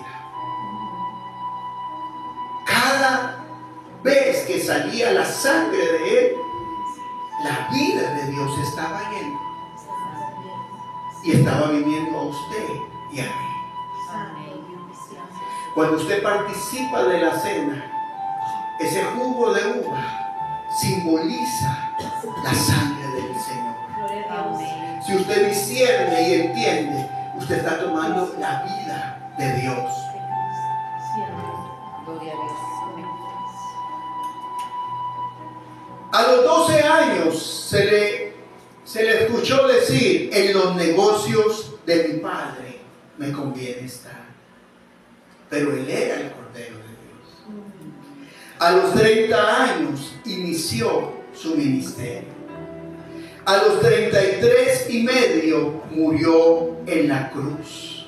cada vez que salía la sangre de él, la vida de Dios estaba yendo y estaba viniendo a usted y a mí. Cuando usted participa de la cena, ese jugo de uva simboliza la sangre del Señor. Si usted discierne y entiende, usted está tomando la vida de Dios. Gloria a Dios. A los 12 años se le escuchó decir: en los negocios de mi padre me conviene estar. Pero él era el Cordero de Dios. A los 30 años inició su ministerio. A los 33 y medio murió en la cruz.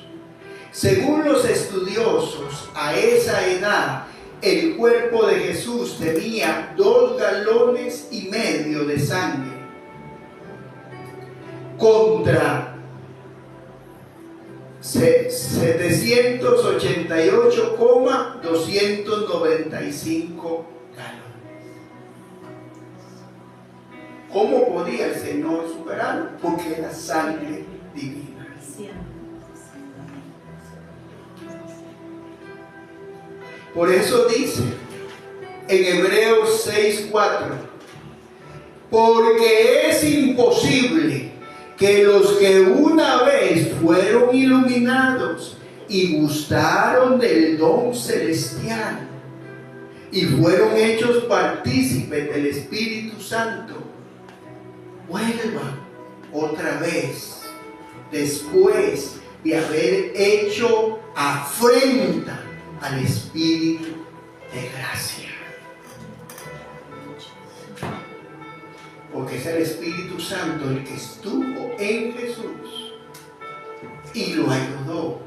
Según los estudiosos, a esa edad el cuerpo de Jesús tenía 2,5 galones de sangre contra 788,295 galones. ¿Cómo podía el Señor superarlo? Porque era sangre divina. Por eso dice en Hebreos 6:4: porque es imposible que los que una vez fueron iluminados y gustaron del don celestial y fueron hechos partícipes del Espíritu Santo, vuelvan otra vez después de haber hecho afrenta al Espíritu de gracia. Porque es el Espíritu Santo el que estuvo en Jesús y lo ayudó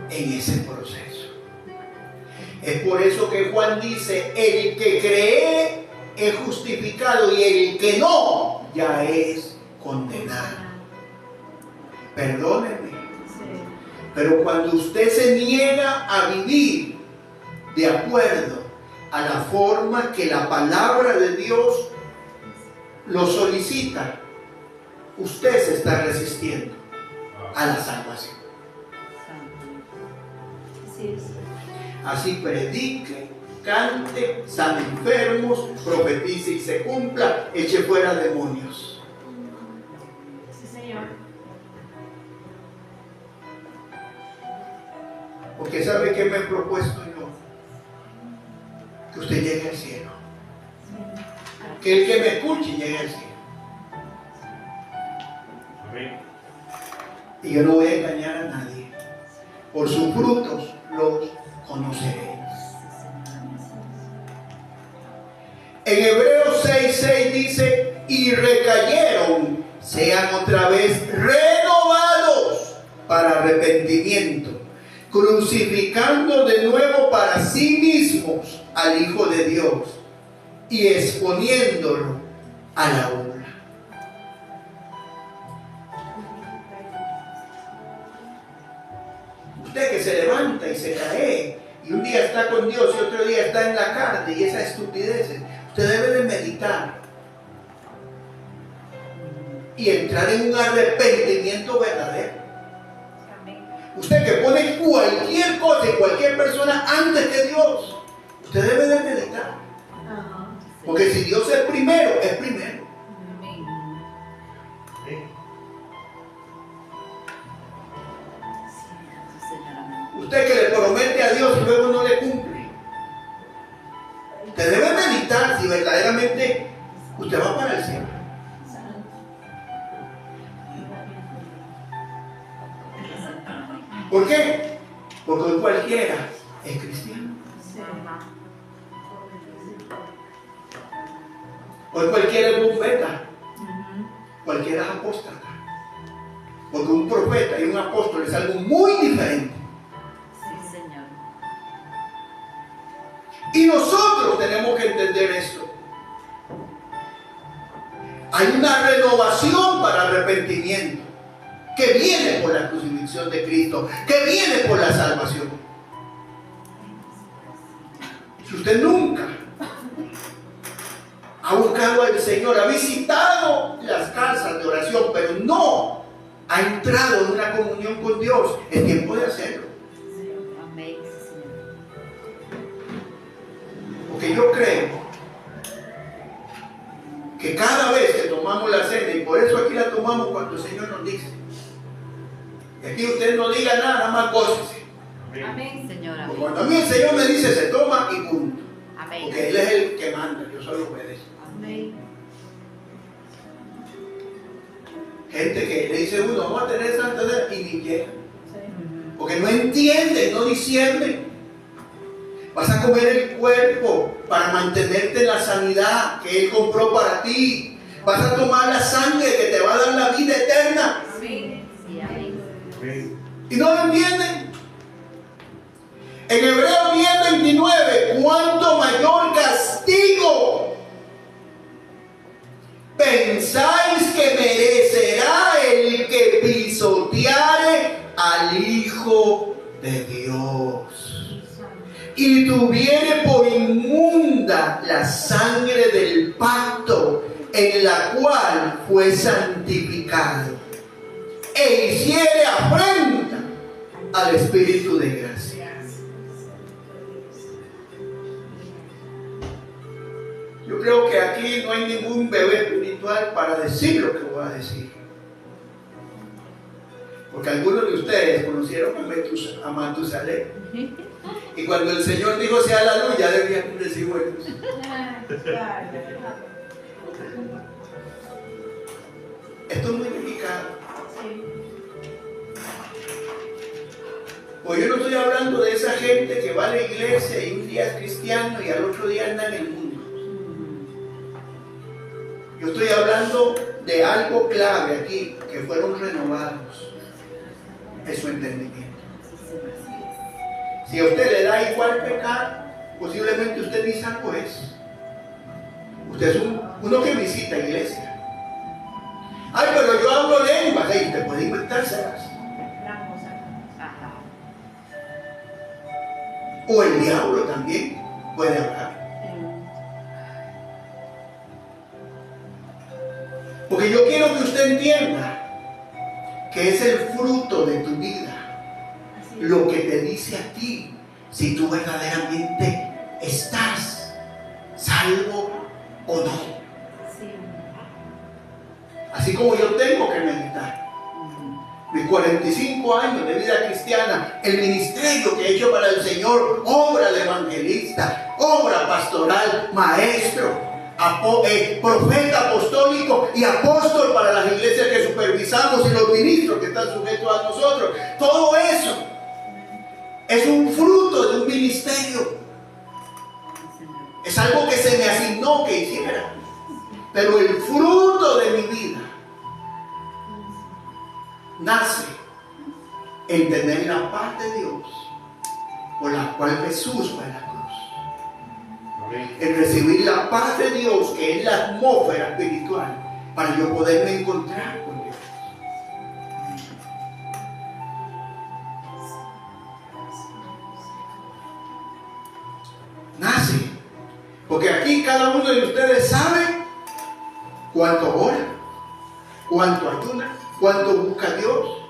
en ese proceso. Es por eso que Juan dice: el que cree es justificado y el que no ya es condenado. Perdónenme, pero cuando usted se niega a vivir de acuerdo a la forma que la palabra de Dios lo solicita, usted se está resistiendo a la salvación. Así predique, cante, sane enfermos, profetice y se cumpla, eche fuera demonios. Sí, Señor. Porque ¿sabe qué me he propuesto yo? Que usted llegue al cielo. que el que me escuche llegue al cielo. Amén. Y yo no voy a engañar a nadie. Por sus frutos los conoceréis. En Hebreos 6:6 dice, y recayeron, sean otra vez renovados para arrepentimiento, crucificando de nuevo para sí mismos al Hijo de Dios y exponiéndolo a la burla. Usted que se levanta y se cae, y un día está con Dios y otro día está en la carne, y esas estupideces, usted debe de meditar y entrar en un arrepentimiento verdadero. Amén. Usted que pone cualquier cosa y cualquier persona antes que Dios, usted debe de meditar. Ajá. Porque si Dios es primero, es primero. Amén. Amén. Sí, Señor. Amén. Usted que le promete a Dios y luego no le cumple. Usted debe meditar si verdaderamente usted va para el cielo. ¿Por qué? Porque hoy cualquiera es cristiano. Ajá. Hoy cualquiera es profeta. Ujú. Cualquiera es apóstata. Porque un profeta y un apóstol es algo muy diferente. Sí, Señor. Y nosotros tenemos que entender esto. Hay una renovación para arrepentimiento que viene por la crucifixión de Cristo, que viene por la salvación. Si usted nunca ha buscado al Señor, ha visitado las casas de oración, pero no ha entrado en una comunión con Dios, es tiempo de hacerlo. Amén, Señor. Porque yo creo que cada vez que tomamos la cena, y por eso aquí la tomamos cuando el Señor nos dice, y aquí usted no diga nada más gócese. Amén. Amén, Señor. Porque Amén. cuando a mí el Señor me dice se toma y punto. Amén. Porque Él es el que manda, yo solo obedezco. Amén. Gente que le dice uno, vamos a tener santa cena y ni quiera. Ujú. Porque no entiende, no discierne. Vas a comer el cuerpo para mantenerte en la sanidad que Él compró para ti. Vas a tomar la sangre que te va a dar la vida eterna. Amén. Sí, amén. Amén. ¿Y no lo entienden? En Hebreos 10:29, ¿cuánto mayor castigo pensáis que merecerá el que pisoteare al Hijo de Dios y tuviere por inmunda la sangre del pacto en la cual fue santificado e hiciere afrenta al Espíritu de gracia? Yo creo que aquí no hay ningún bebé espiritual para decir lo que voy a decir. Porque algunos de ustedes conocieron a Matusalén. Y cuando el Señor dijo sea la luz, ya debían decir bueno. Esto es muy delicado. Pues yo no estoy hablando de esa gente que va a la iglesia y un día es cristiano y al otro día anda en el mundo. Yo estoy hablando de algo clave aquí, que fueron renovados en su entendimiento. Si a usted le da igual pecar, posiblemente usted ni salvo es. Usted es uno que visita iglesia. Ay, pero yo hablo lenguas. Ay, usted puede inventárselas. Ajá. O el diablo también puede hablar. Porque yo quiero que usted entienda que es el fruto de tu vida lo que te dice a ti si tú verdaderamente estás salvo o no. Así como yo tengo que meditar mis 45 años de vida cristiana, el ministerio que he hecho para el Señor, obra de evangelista, obra pastoral, maestro, profeta apostólico y apóstol para las iglesias que supervisamos y los ministros que están sujetos a nosotros. Todo eso es un fruto de un ministerio. Es algo que se me asignó que hiciera. Pero el fruto de mi vida nace en tener la paz de Dios por la cual Jesús fue a la cruz. Amén. En recibir la paz de Dios, que es la atmósfera espiritual, para yo poderme encontrar con Dios. Nace. Porque aquí cada uno de ustedes sabe cuánto ora, cuánto ayuna, cuánto busca a Dios.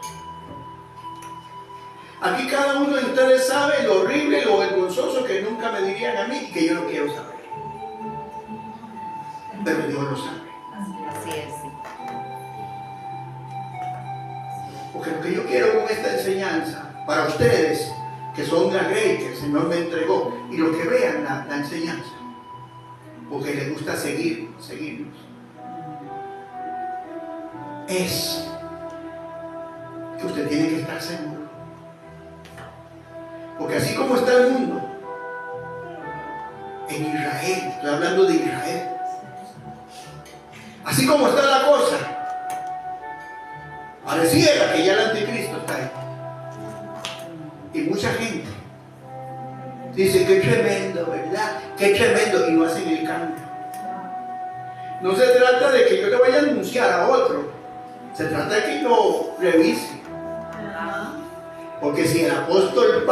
Aquí cada uno de ustedes sabe lo horrible, lo vergonzoso que nunca me dirían a mí y que yo no quiero saber. Pero Dios lo sabe. Así es, sí. Porque lo que yo quiero con esta enseñanza, para ustedes, que son la grey que el Señor me entregó, y los que vean la enseñanza, porque les gusta seguirnos, es que usted tiene que estar seguro. Porque así como está el mundo, en Israel, estoy hablando de Israel, así como está la cosa, pareciera que ya el anticristo está ahí. Y mucha gente dice, qué tremendo, ¿verdad? Qué tremendo, y no hacen el cambio. No se trata de que yo le vaya a anunciar a otro, se trata de que yo revise. Porque si el apóstol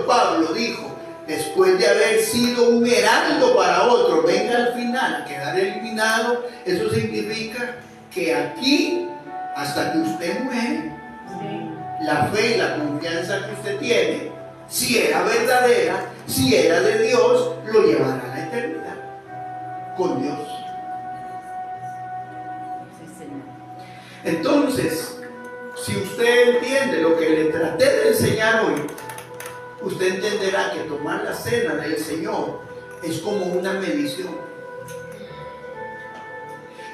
Pablo dijo, después de haber sido un heraldo para otro, venga al final a quedar eliminado, eso significa que aquí, hasta que usted muere, la fe y la confianza que usted tiene, si era verdadera, si era de Dios, lo llevará a la eternidad con Dios. Sí, Señor. Entonces, si usted entiende lo que le traté de enseñar hoy, usted entenderá que tomar la cena del Señor es como una medición.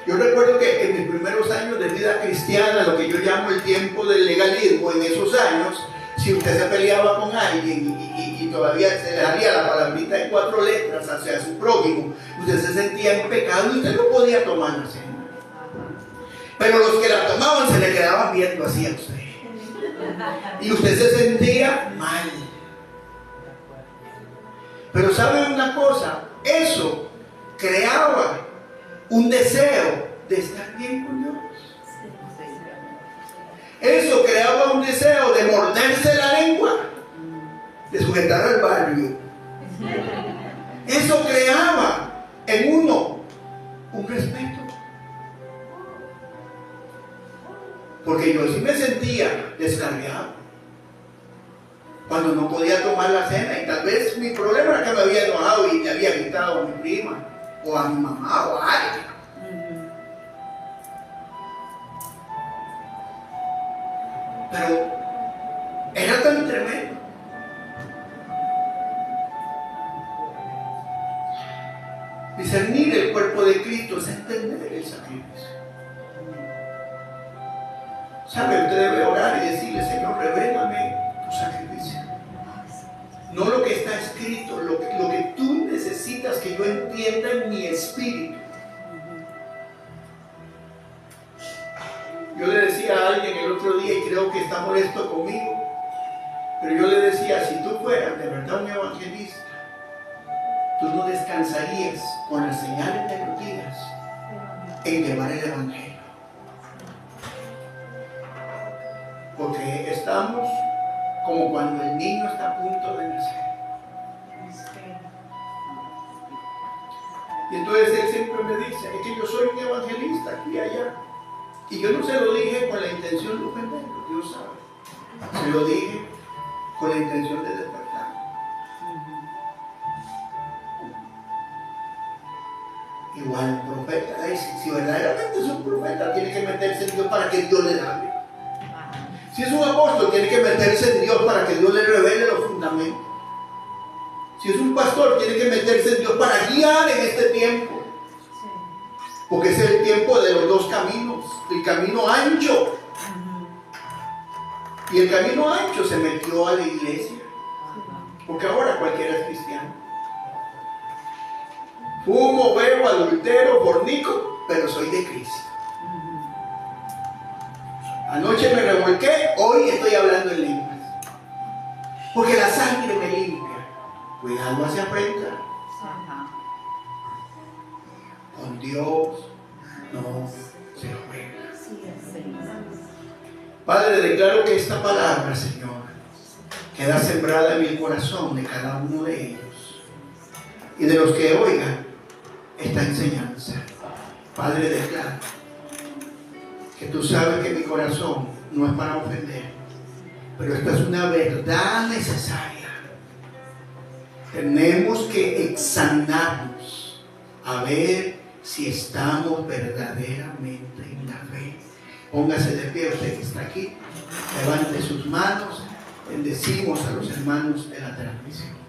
Yo recuerdo que en mis primeros años de vida cristiana, lo que yo llamo el tiempo del legalismo, en esos años, si usted se peleaba con alguien y todavía se le daría la palabrita en 4 letras hacia su prójimo, usted se sentía en pecado y usted no podía tomar la cena. Pero los que la tomaban se le quedaban viendo así a usted. Y usted se sentía mal. Pero ¿sabe una cosa? Eso creaba un deseo de estar bien con Dios. Eso creaba un deseo de morderse la lengua, de sujetar al barrio. Eso creaba en uno un respeto. Porque yo sí me sentía descarriado cuando no podía tomar la cena, y tal vez mi problema era que me había enojado y le había gritado a mi prima o a mi mamá o a alguien. Pero era tan tremendo. Discernir el cuerpo de Cristo es entender el sacrificio. ¿Sabe? Usted debe orar y decirle, Señor, revélame tu sacrificio. No lo que está escrito, lo que tú necesitas que yo entienda en mi espíritu. Yo le decía a alguien el otro día, y creo que está molesto conmigo, pero yo le decía, si tú fueras de verdad un evangelista, tú no descansarías con las señales de los días en llevar el evangelio. Porque estamos como cuando el niño está a punto de nacer. Y entonces él siempre me dice, es que yo soy un evangelista aquí y allá. Y yo no se lo dije con la intención de ofenderlo, Dios sabe. Se lo dije con la intención de despertar. Igual el profeta, si verdaderamente es un profeta, tiene que meterse en Dios para que Dios le hable. Si es un apóstol, tiene que meterse en Dios para que Dios le revele los fundamentos. Si Si es un pastor, tiene que meterse en Dios para guiar en este tiempo. Sí. Porque es el tiempo de los dos caminos. El camino ancho. Y el camino ancho se metió a la iglesia. Porque ahora cualquiera es cristiano. Fumo, bebo, adultero, fornico, pero soy de Cristo. Anoche me revolqué, hoy estoy hablando en lenguas. Porque la sangre me limpia. Cuidado hacia frente. Ajá. Con Dios no se juega. Sí. Padre, declaro que esta palabra, Señor, queda sembrada en el corazón de cada uno de ellos y de los que oigan esta enseñanza. Padre, declaro que tú sabes que mi corazón no es para ofender, pero esta es una verdad necesaria. Tenemos que examinarnos a ver si estamos verdaderamente en la fe. Póngase de pie usted que está aquí, levante sus manos, bendecimos a los hermanos de la transmisión.